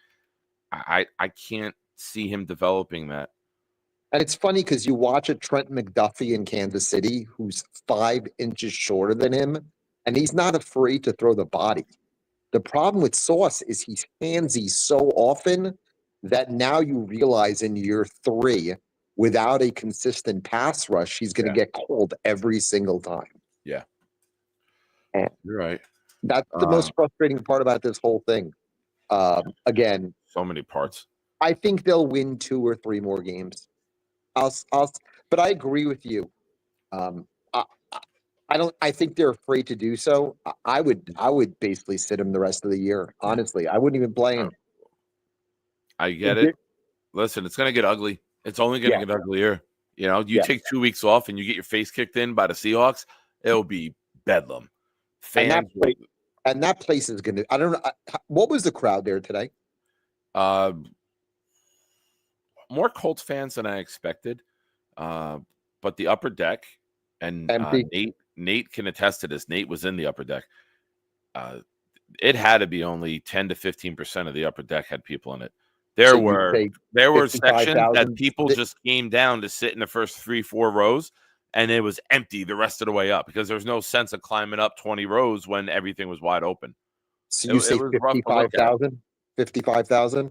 I can't see him developing that. And it's funny because you watch a Trent McDuffie in Kansas City who's 5 inches shorter than him, and he's not afraid to throw the body. The problem with Sauce is he's handsy so often that now you realize in year 3, without a consistent pass rush, he's going to get called every single time. Yeah. And you're right. That's the most frustrating part about this whole thing. Again, so many parts. I think they'll win 2 or 3 more games. But I agree with you. I think they're afraid to do so. I would basically sit him the rest of the year. Honestly, I wouldn't even play him. I get it. Listen, it's going to get ugly. It's only going to get uglier. You know, you take 2 weeks off and you get your face kicked in by the Seahawks, it'll be bedlam. Fans. And that place is going to, I don't know. What was the crowd there today? More Colts fans than I expected. But the upper deck, and Nate can attest to this. Nate was in the upper deck. It had to be only 10 to 15% of the upper deck had people in it. There were sections that people just came down to sit in the first 3-4 rows, and it was empty the rest of the way up because there was no sense of climbing up 20 rows when everything was wide open. So you say 55,000? 55,000?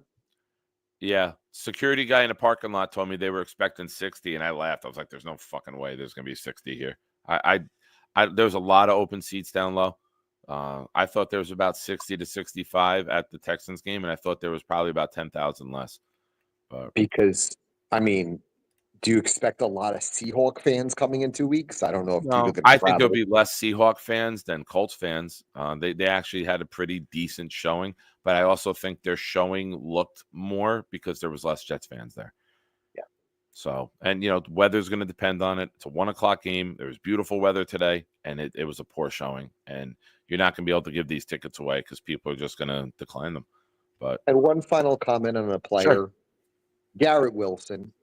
Yeah. Security guy in the parking lot told me they were expecting 60, and I laughed. I was like, there's no fucking way there's going to be 60 here. There was a lot of open seats down low. I thought there was about 60 to 65 at the Texans game, and I thought there was probably about 10,000 less. Because, I mean, do you expect a lot of Seahawk fans coming in 2 weeks? I don't know if people can I think there'll be less Seahawk fans than Colts fans. They actually had a pretty decent showing, but I also think their showing looked more because there was less Jets fans there. Yeah. So, and you know, the weather's going to depend on it. It's a 1:00 game. There was beautiful weather today, and it was a poor showing. And you're not going to be able to give these tickets away because people are just going to decline them. But and one final comment on a player, Garrett Wilson.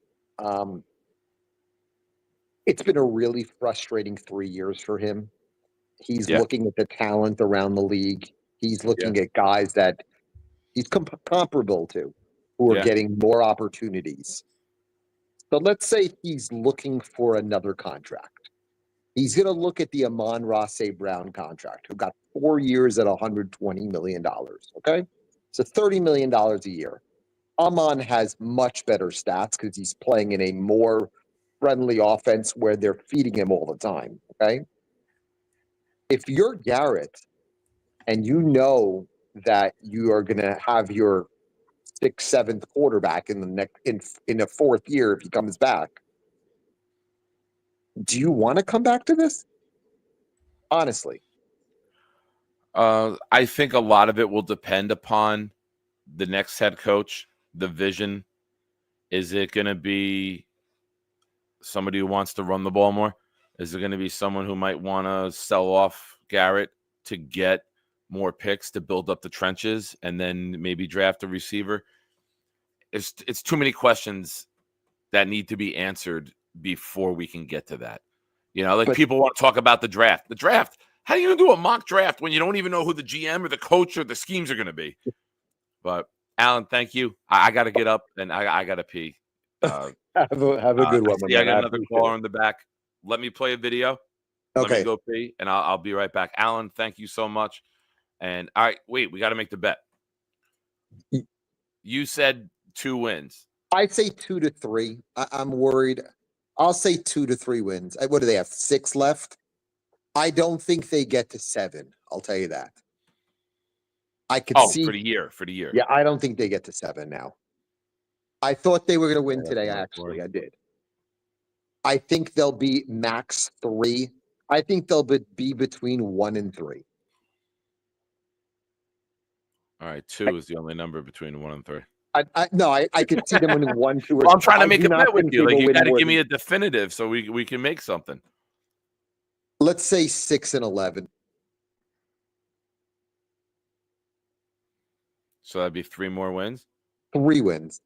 It's been a really frustrating 3 years for him. He's looking at the talent around the league. He's looking at guys that he's comparable to who are getting more opportunities. So let's say he's looking for another contract. He's going to look at the Amon-Ra St. Brown contract, who got 4 years at $120 million. Okay? So $30 million a year. Amon has much better stats because he's playing in a more friendly offense where they're feeding him all the time. Okay. If you're Garrett and you know that you are going to have your 6th, 7th quarterback in the next in a 4th year if he comes back, do you want to come back to this? Honestly, I think a lot of it will depend upon the next head coach, the vision. Is it going to be somebody who wants to run the ball more? Is it going to be someone who might want to sell off Garrett to get more picks to build up the trenches and then maybe draft a receiver? It's too many questions that need to be answered before we can get to that. You know, like people want to talk about the draft. The draft. How are you going to do a mock draft when you don't even know who the GM or the coach or the schemes are going to be? But Alan, thank you. I got to get up and I got to pee. Have a good one. I got another caller in the back. Let me play a video. Okay. Let me go pee, and I'll be right back. Alan, thank you so much. And all right, wait, we got to make the bet. You said 2 wins. I say 2 to 3. I'm worried. I'll say 2 to 3 wins. What do they have? 6 left. I don't think they get to 7. I'll tell you that. I could see for the year. Yeah, I don't think they get to 7 now. I thought they were going to win today. Actually, I did. I think they'll be max 3. I think they'll be between 1 and 3. All right, 2 is the only number between 1 and 3. I could see them winning 1, 2, or Well, I'm trying to make a bet with you. Like, you got to more give me than- a definitive so we can make something. Let's say 6 and 11. So that'd be 3 more wins. 3 wins.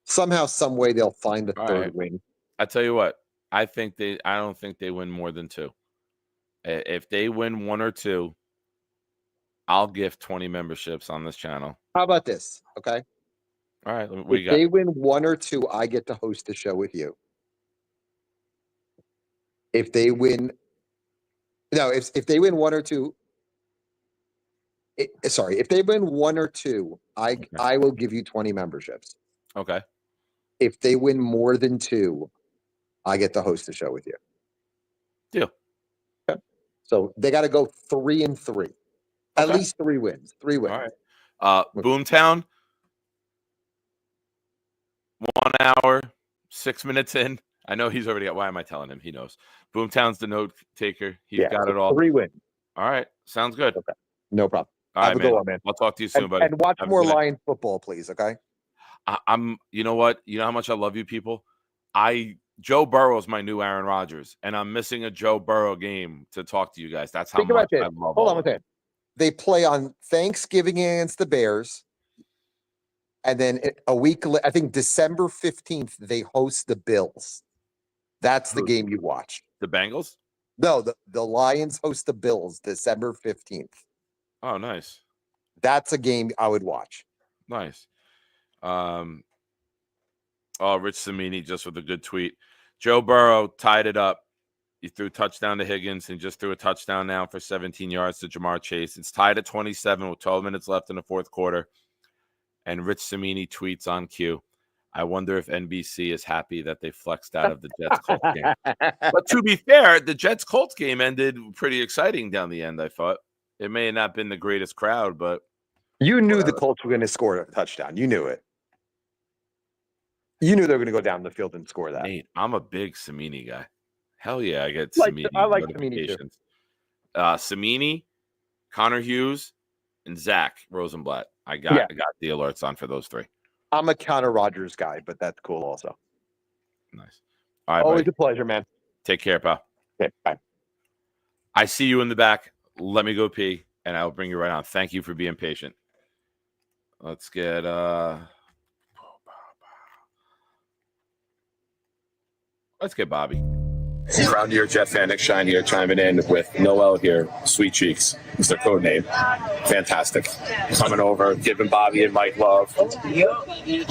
Somehow, some way, they'll find the All third right. win. I tell you what, I don't think they win more than 2. If they win 1 or 2, I'll gift 20 memberships on this channel. How about this? Okay. All right, what If you got? they win 1 or 2, I get to host the show with you. If they win, if they win 1 or 2, if they win 1 or 2, I will give you 20 memberships. Okay. If they win more than 2, I get to host the show with you. Deal. Okay. So they got to go 3 and 3. At Okay. least 3 wins. 3 wins. All right. Boomtown. 1 hour, 6 minutes in. I know he's already got. Why am I telling him? He knows. Boomtown's the note taker. He's got it all. 3 wins. All right. Sounds good. Okay. No problem. All right, Have a good one, man. I'll talk to you soon, buddy. And watch Have a more good night. Lions football, please. Okay. I'm. You know what? You know how much I love you, people. Joe Burrow's my new Aaron Rodgers, and I'm missing a Joe Burrow game to talk to you guys. That's how Think about much this. I love. Hold on a second. They play on Thanksgiving against the Bears. And then a week, I think December 15th, they host the Bills. That's the game you watch. The Bengals? No, the Lions host the Bills December 15th. Oh, nice. That's a game I would watch. Nice. Rich Samini just with a good tweet. Joe Burrow tied it up. He threw a touchdown to Higgins and just threw a touchdown now for 17 yards to Jamar Chase. It's tied at 27 with 12 minutes left in the fourth quarter. And Rich Samini tweets on cue, I wonder if NBC is happy that they flexed out of the Jets-Colts game. But to be fair, the Jets-Colts game ended pretty exciting down the end, I thought. It may have not been the greatest crowd, but... You knew the Colts were going to score a touchdown. You knew it. You knew they were going to go down the field and score that. Nate, I'm a big Samini guy. Hell yeah, I get I Samini like Samini too. notifications. Samini, Connor Hughes, and Zach Rosenblatt. I got the alerts on for those 3. I'm a counter Rodgers guy, but that's cool also. Nice. All right, Always buddy. a pleasure, man. Take care, pal. Okay, bye. I see you in the back. Let me go pee, and I'll bring you right on. Thank you for being patient. Let's get Bobby. Around here, Jet fan, Nick Shine here, chiming in with Noel here. Sweet Cheeks is their code name. Fantastic. Coming over, giving Bobby and Mike love. Where you live, New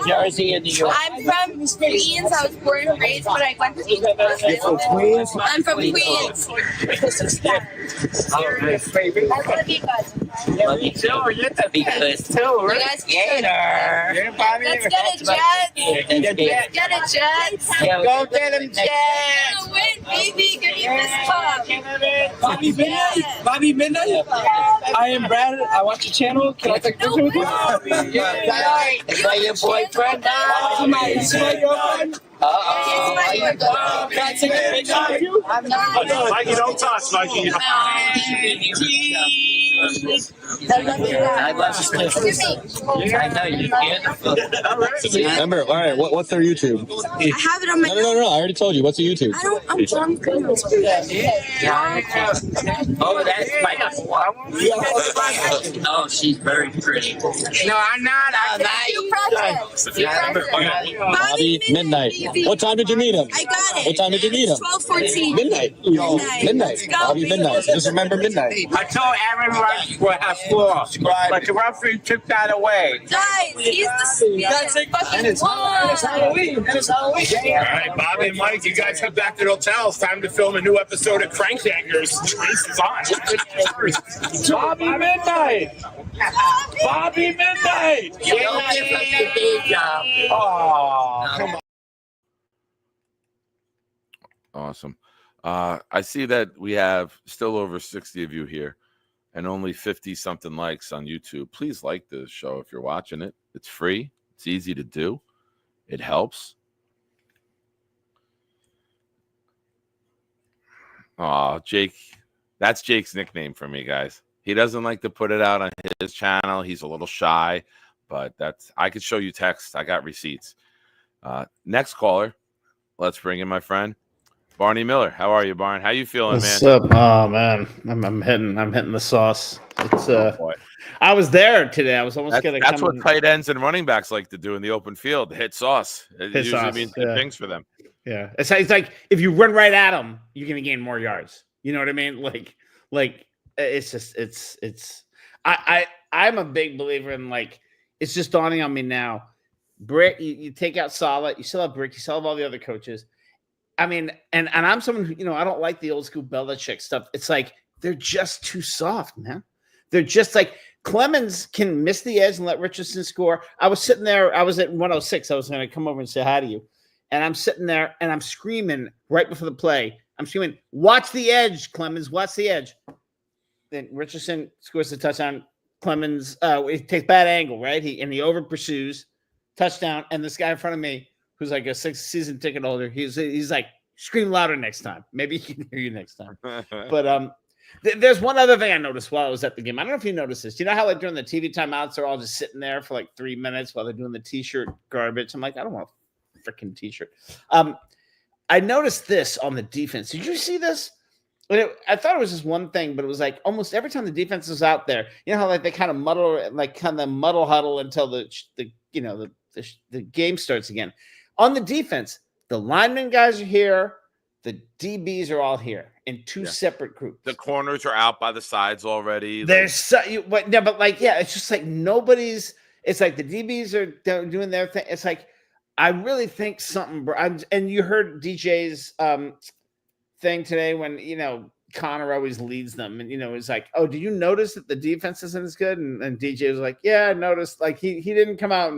Jersey and New York? I'm from Queens. I was born and raised, but I went to school. I'm from Queens. I love you guys. Love you too. You're the best too. You guys Gator. Let's get a jet. Let's get a jet. Go get him, Jet. We're gonna win, baby. Give me this cup. Bobby Midnight. Bobby Midnight. I am Brad. I watch your channel. Can I take a picture with you? Is that your boyfriend now? Is my girlfriend? Can I take a picture with you? Mikey, don't touch, Mikey. I love you too. I know you're beautiful. Amber, all right, what's their YouTube? I have it on my. No. I already told you. What's the YouTube? I'm drunk. Oh, that's my number one. Oh, she's very pretty. No, I'm not. I'm not. You press it. Bobby Midnight. What time did you meet him? I got it. What time did you meet him? 12:14. Midnight. Midnight. Midnight. Let's go, Bobby baby. Midnight. Just remember midnight. I told Aaron Rodgers would have floor, but the referee took that away. Guys, he's the fucking one. Halloween. And it's Halloween. All right, Bobby and Mike, you guys head back to the hotel. It's time to film a new episode of Crankshangers. Race is on. Bobby Midnight. Bobby Midnight. Oh, come on. Awesome. I see that we have still over 60 of you here and only 50 something likes on YouTube. Please like this show if you're watching it. It's free. It's easy to do. It helps. Oh, Jake. That's Jake's nickname for me, guys. He doesn't like to put it out on his channel. He's a little shy, but I could show you text. I got receipts. Next caller. Let's bring in my friend Barney Miller. How are you, Barn? How you feeling, What's man? up? Oh man, I'm hitting the sauce. It's I was there today. I was almost gonna. That's what tight ends and running backs like to do in the open field. Hit sauce. It Hit usually sauce, means good yeah. things for them. Yeah, it's like if you run right at them, you're gonna gain more yards. You know what I mean? Like it's just it's. I'm a big believer in it's just dawning on me now. Brick, you take out Saleh, you still have Brick, you still have all the other coaches. I mean, and I'm someone who, I don't like the old school Belichick stuff. It's like they're just too soft, man. They're just like Clemens can miss the edge and let Richardson score. I was sitting there, I was at 106. I was going to come over and say hi to you. And I'm sitting there and I'm screaming right before the play. I'm screaming, watch the edge, Clemens, watch the edge. Then Richardson scores the touchdown. Clemens it takes bad angle, right? He over pursues, touchdown, and this guy in front of me, who's like a season ticket holder, he's like, scream louder next time. Maybe he can hear you next time. But there's one other thing I noticed while I was at the game. I don't know if you noticed this. You know how during the TV timeouts, they're all just sitting there for 3 minutes while they're doing the T-shirt garbage. I'm like, I don't want a freaking T-shirt. I noticed this on the defense. Did you see this? I thought it was just one thing, but it was like almost every time the defense was out there, you know how they kind of muddle huddle until the game starts again. On the defense, the linemen guys are here, the DBs are all here in two separate groups. The corners are out by the sides already. It's just like nobody's. It's like the DBs are doing their thing. It's like I really think something. And you heard DJ's thing today when Connor always leads them, and it's like, oh, did you notice that the defense isn't as good? And DJ was like, yeah, I noticed. Like he didn't come out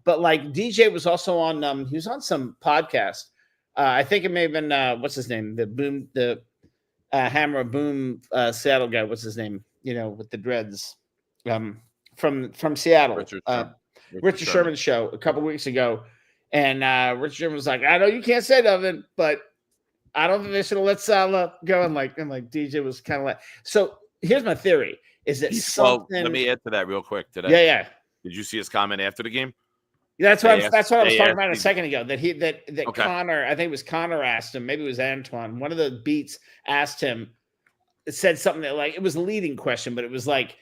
but DJ was also on. He was on some podcast. I think it may have been what's his name, the Hammer Boom Seattle guy. What's his name? With the dreads, from Seattle. Richard Sherman's show a couple weeks ago, and Richard Sherman was like, I know you can't say nothing, but I don't think they should have let Salah go. And DJ was kind of like. So here's my theory: is that something? Well, let me add to that real quick. Today, yeah. Did you see his comment after the game? That's what I was talking about a second ago. That Okay. Connor, I think it was Connor asked him, maybe it was Antoine. One of the beats asked him, it said something that it was a leading question, but it was like,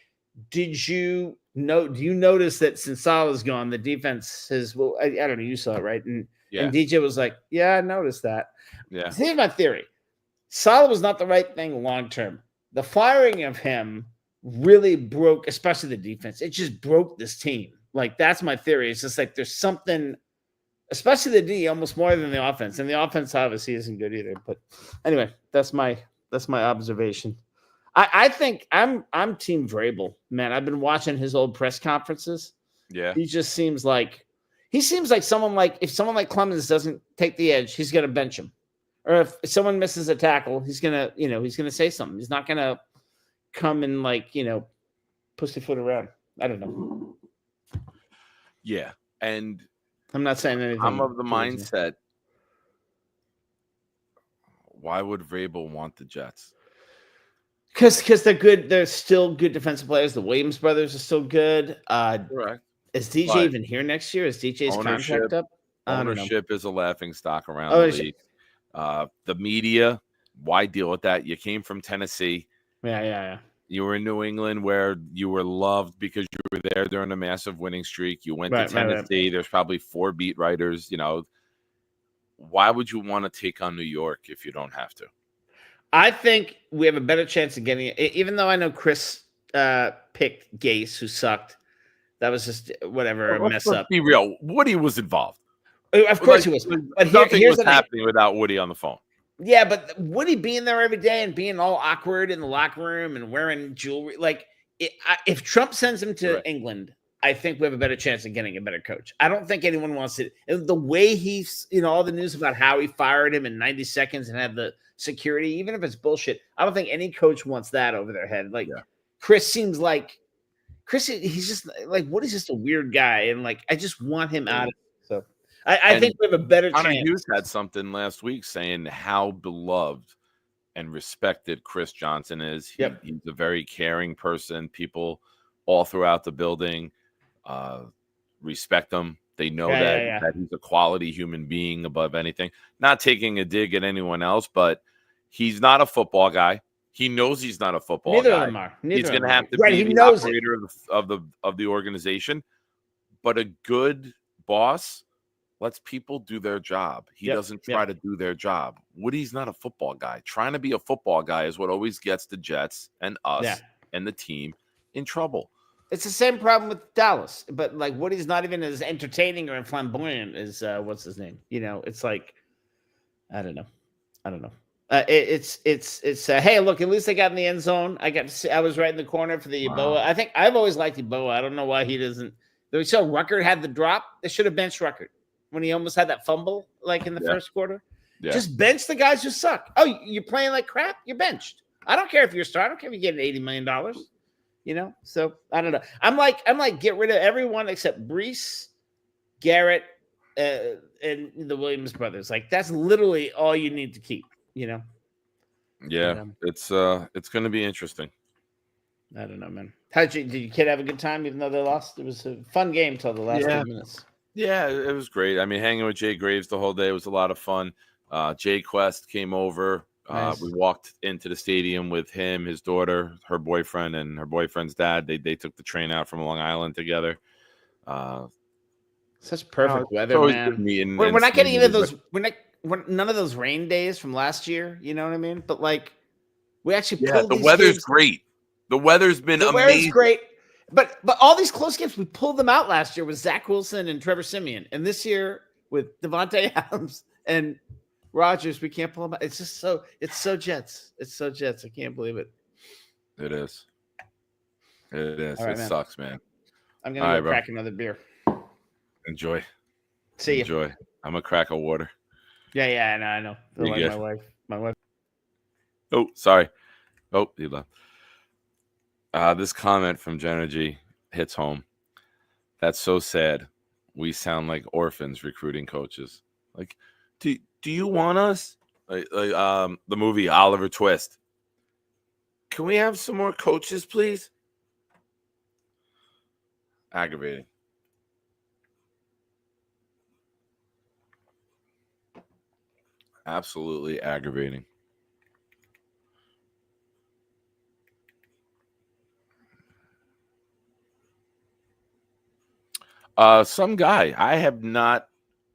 do you notice that since Salah's gone, the defense has? Well, I don't know. You saw it, right? And DJ was like, yeah, I noticed that. Yeah. Here's my theory: Salah was not the right thing long term. The firing of him really broke, especially the defense. It just broke this team. That's my theory. It's just there's something, especially the D, almost more than the offense. And the offense obviously isn't good either. But anyway, that's my observation. I think I'm Team Vrabel, man. I've been watching his old press conferences. Yeah. He just seems like someone if someone like Clemens doesn't take the edge, he's gonna bench him. Or if someone misses a tackle, he's gonna say something. He's not gonna come and pussyfoot around. I don't know. Yeah, and I'm not saying anything. I'm of the mindset. Why would Vrabel want the Jets? Because they're good. They're still good defensive players. The Williams brothers are still good. Correct. Is DJ even here next year? Is DJ's contract up? Ownership is a laughing stock around the league. The media, why deal with that? You came from Tennessee. Yeah. You were in New England where you were loved because you were there during a massive winning streak. You went to Tennessee. There's probably 4 beat writers. why would you want to take on New York if you don't have to? I think we have a better chance of getting it, even though I know Chris picked Gase, who sucked. That was just whatever, a mess Let's up. be real. Woody was involved. Of course he was. But Nothing here's was the happening without Woody on the phone. Yeah, but Woody being there every day and being all awkward in the locker room and wearing jewelry, like if Trump sends him to England, I think we have a better chance of getting a better coach. I don't think anyone wants it. The way he's, all the news about how he fired him in 90 seconds and had the security, even if it's bullshit, I don't think any coach wants that over their head. Like Chris seems like he's just like Woody's just a weird guy, and like I just want him out of it. So I think we have a better Connor chance. Hughes had something last week saying how beloved and respected Chris Johnson is. He's a very caring person. People all throughout the building respect him. They know that he's a quality human being above anything. Not taking a dig at anyone else, but he's not a football guy. He knows he's not a football Neither guy. of them are. He's going to have to be the operator of the organization. But a good boss lets people do their job. He doesn't try to do their job. Woody's not a football guy. Trying to be a football guy is what always gets the Jets and us and the team in trouble. It's the same problem with Dallas, but like Woody's not even as entertaining or flamboyant as what's his name. It's like I don't know. It's hey, look, at least they got in the end zone. I got to see. I was right in the corner for the Eboa. I think I've always liked Eboa. I don't know why he doesn't. We saw Rucker had the drop. They should have benched Rucker when he almost had that fumble, like in the first quarter. Yeah. Just bench the guys who suck. Oh, you're playing like crap? You're benched. I don't care if you're a star. I don't care if you get $80 million. So I don't know. I'm like, get rid of everyone except Brees, Garrett, and the Williams brothers. Like that's literally all you need to keep. Yeah, it's going to be interesting. I don't know, man. Did your kid have a good time even though they lost? It was a fun game till the last 2 minutes. Yeah, it was great. I mean, hanging with Jay Graves the whole day was a lot of fun. Jay Quest came over. Nice. We walked into the stadium with him, his daughter, her boyfriend, and her boyfriend's dad. They took the train out from Long Island together. Such perfect weather, man. We're not getting into those. We're none of those rain days from last year. You know what I mean? But like, we actually pulled the weather's great. The weather's been amazing. Weather's great. But all these close games, we pulled them out last year with Zach Wilson and Trevor Siemian. And this year with Devontae Adams and Rodgers, we can't pull them out. It's so Jets. It's so Jets. I can't believe it. It is. It right, sucks, man. I'm going to go crack another beer. Enjoy. See you. Enjoy. I'm a crack of water. Yeah, I know. Like my wife. Oh, sorry. Oh, he left. This comment from Jenna G hits home. That's so sad. We sound like orphans recruiting coaches. Like, do you want us? Like the movie Oliver Twist. Can we have some more coaches, please? Aggravating. Absolutely aggravating. Some guy. I have not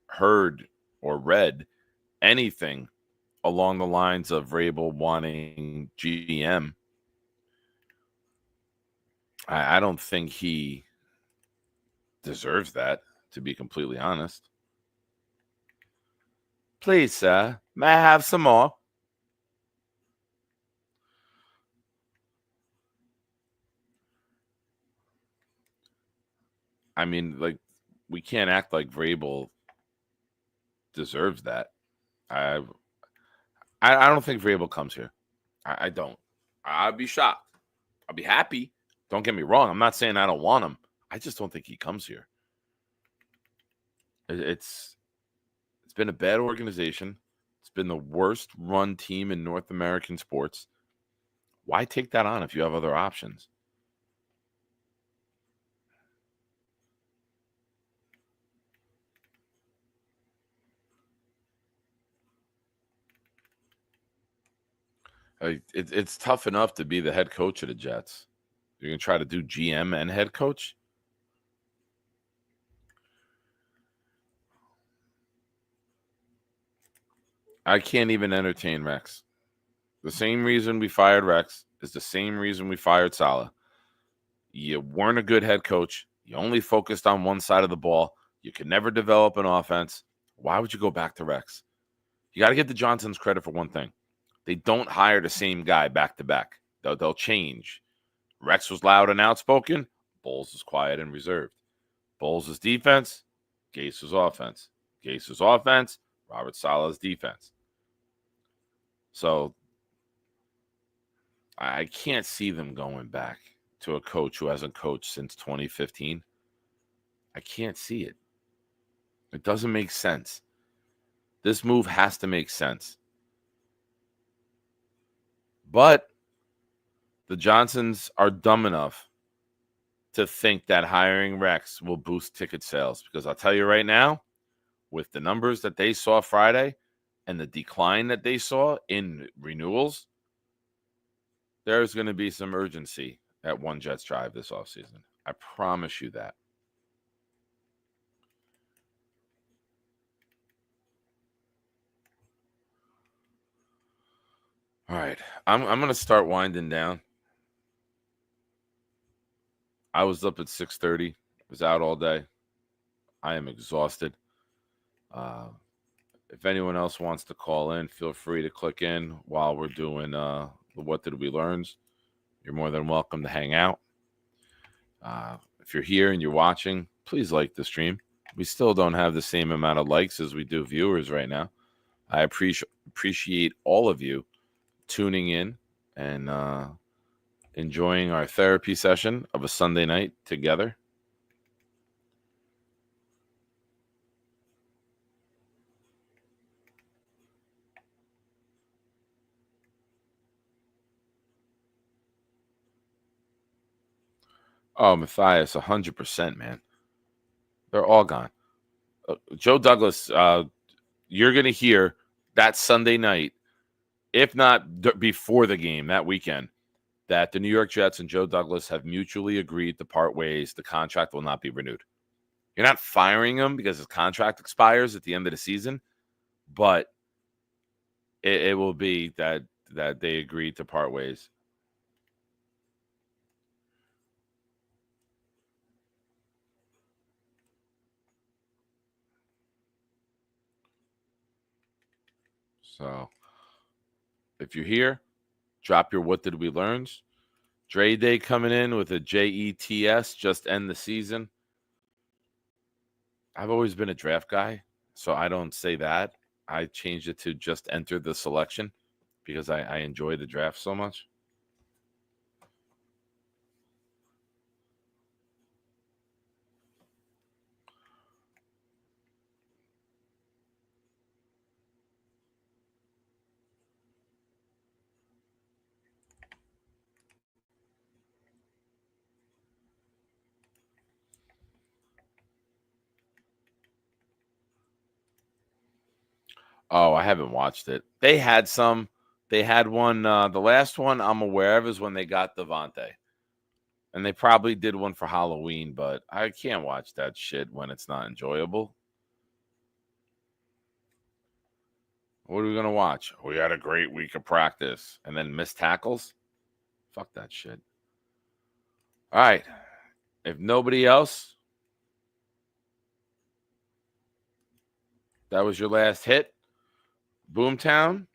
heard or read anything along the lines of Vrabel wanting GM. I don't think he deserves that, to be completely honest. Please, sir, may I have some more? I mean, like, we can't act like Vrabel deserves that. I don't think Vrabel comes here. I don't. I'd be shocked. I'll be happy. Don't get me wrong. I'm not saying I don't want him. I just don't think he comes here. It's been a bad organization. It's been the worst run team in North American sports. Why take that on if you have other options? It's tough enough to be the head coach of the Jets. You're going to try to do GM and head coach? I can't even entertain Rex. The same reason we fired Rex is the same reason we fired Saleh. You weren't a good head coach. You only focused on one side of the ball. You could never develop an offense. Why would you go back to Rex? You got to give the Johnsons credit for one thing. They don't hire the same guy back to back. They'll change. Rex was loud and outspoken. Bowles was quiet and reserved. Bowles' was defense. Gase was offense. Gase was offense. Robert Saleh's defense. So I can't see them going back to a coach who hasn't coached since 2015. I can't see it. It doesn't make sense. This move has to make sense. But the Johnsons are dumb enough to think that hiring Rex will boost ticket sales. Because I'll tell you right now, with the numbers that they saw Friday and the decline that they saw in renewals, there's going to be some urgency at One Jets Drive this offseason. I promise you that. All right. I'm going to start winding down. I was up at 6:30. Was out all day. I am exhausted. If anyone else wants to call in, feel free to click in while we're doing the What Did We Learns. You're more than welcome to hang out. If you're here and you're watching, please like the stream. We still don't have the same amount of likes as we do viewers right now. I appreciate all of you tuning in and enjoying our therapy session of a Sunday night together. Oh, Matthias, 100%, man. They're all gone. Joe Douglas, you're going to hear that Sunday night, if not before the game that weekend, that the New York Jets and Joe Douglas have mutually agreed to part ways. The contract will not be renewed. You're not firing him because his contract expires at the end of the season, but it will be that they agreed to part ways. So if you're here, drop your What Did We Learns. Dre Day coming in with a JETS, just end the season. I've always been a draft guy, so I don't say that. I changed it to just enter the selection because I enjoy the draft so much. Oh, I haven't watched it. They had some. They had one. The last one I'm aware of is when they got Devontae. And they probably did one for Halloween, but I can't watch that shit when it's not enjoyable. What are we going to watch? We had a great week of practice and then missed tackles? Fuck that shit. All right. If nobody else, that was your last hit. Boomtown,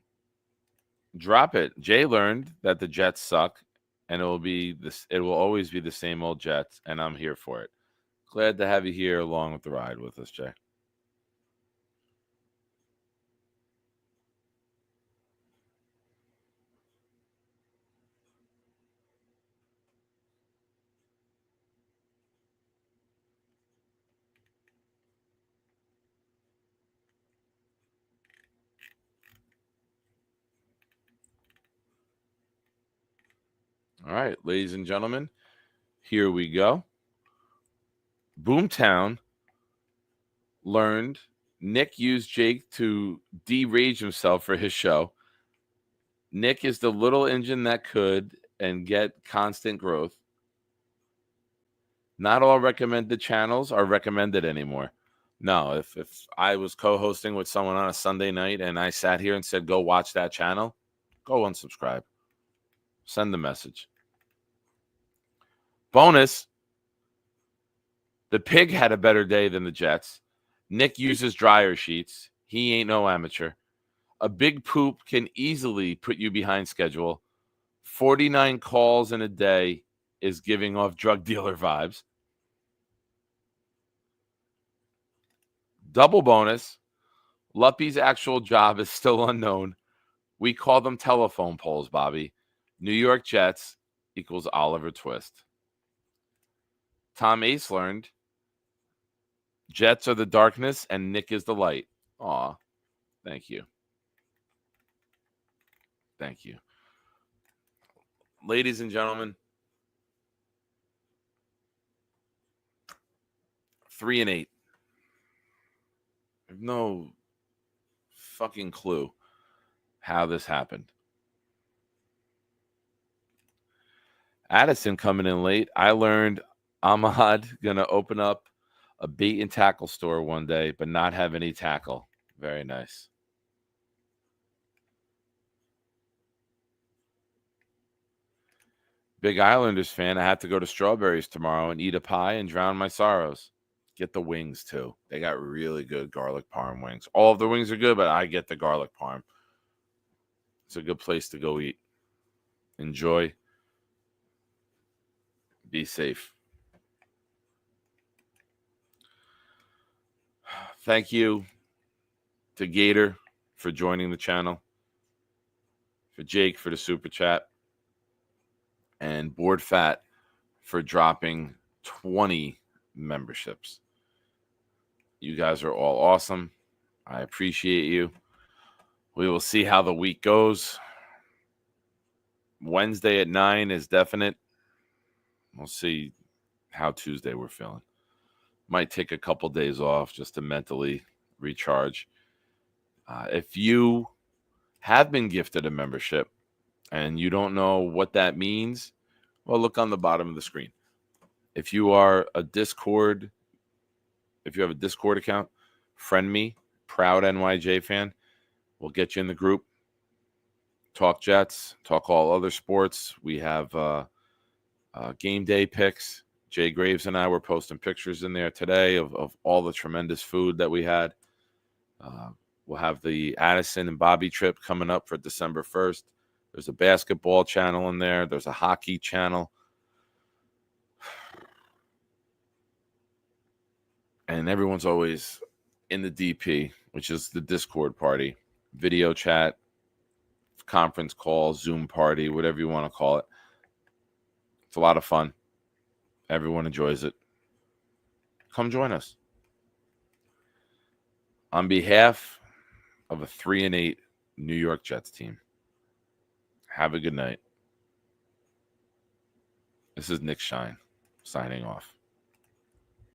drop it. Jay learned that the Jets suck, and it will always be the same old Jets, and I'm here for it. Glad to have you here along with the ride with us, Jay. All right, ladies and gentlemen, here we go. Boomtown learned Nick used Jake to de-rage himself for his show. Nick is the little engine that could and get constant growth. Not all recommended channels are recommended anymore. No, if I was co-hosting with someone on a Sunday night and I sat here and said, go watch that channel, go unsubscribe. Send the message. Bonus, the pig had a better day than the Jets. Nick uses dryer sheets. He ain't no amateur. A big poop can easily put you behind schedule. 49 calls in a day is giving off drug dealer vibes. Double bonus, Luppy's actual job is still unknown. We call them telephone poles, Bobby. New York Jets equals Oliver Twist. Tom Ace learned Jets are the darkness and Nick is the light. Aw, thank you. Thank you. Ladies and gentlemen, 3-8. I have no fucking clue how this happened. Addison coming in late. I learned Ahmad gonna open up a bait and tackle store one day, but not have any tackle. Very nice. Big Islanders fan. I have to go to Strawberries tomorrow and eat a pie and drown my sorrows. Get the wings too. They got really good garlic parm wings. All of the wings are good, but I get the garlic parm. It's a good place to go eat. Enjoy. Be safe. Thank you to Gator for joining the channel. For Jake for the super chat. And Board Fat for dropping 20 memberships. You guys are all awesome. I appreciate you. We will see how the week goes. Wednesday at 9 is definite. We'll see how Tuesday we're feeling. Might take a couple days off just to mentally recharge. If you have been gifted a membership and you don't know what that means, well, look on the bottom of the screen. If you are a Discord, if you have a Discord account, friend me, proud NYJ fan. We'll get you in the group. Talk Jets, talk all other sports. We have game day picks. Jay Graves and I were posting pictures in there today of all the tremendous food that we had. We'll have the Addison and Bobby trip coming up for December 1st. There's a basketball channel in there. There's a hockey channel. And everyone's always in the DP, which is the Discord party, video chat, conference call, Zoom party, whatever you want to call it. It's a lot of fun. Everyone enjoys it. Come join us. On behalf of a 3-8 New York Jets team, have a good night. This is Nick Shine signing off.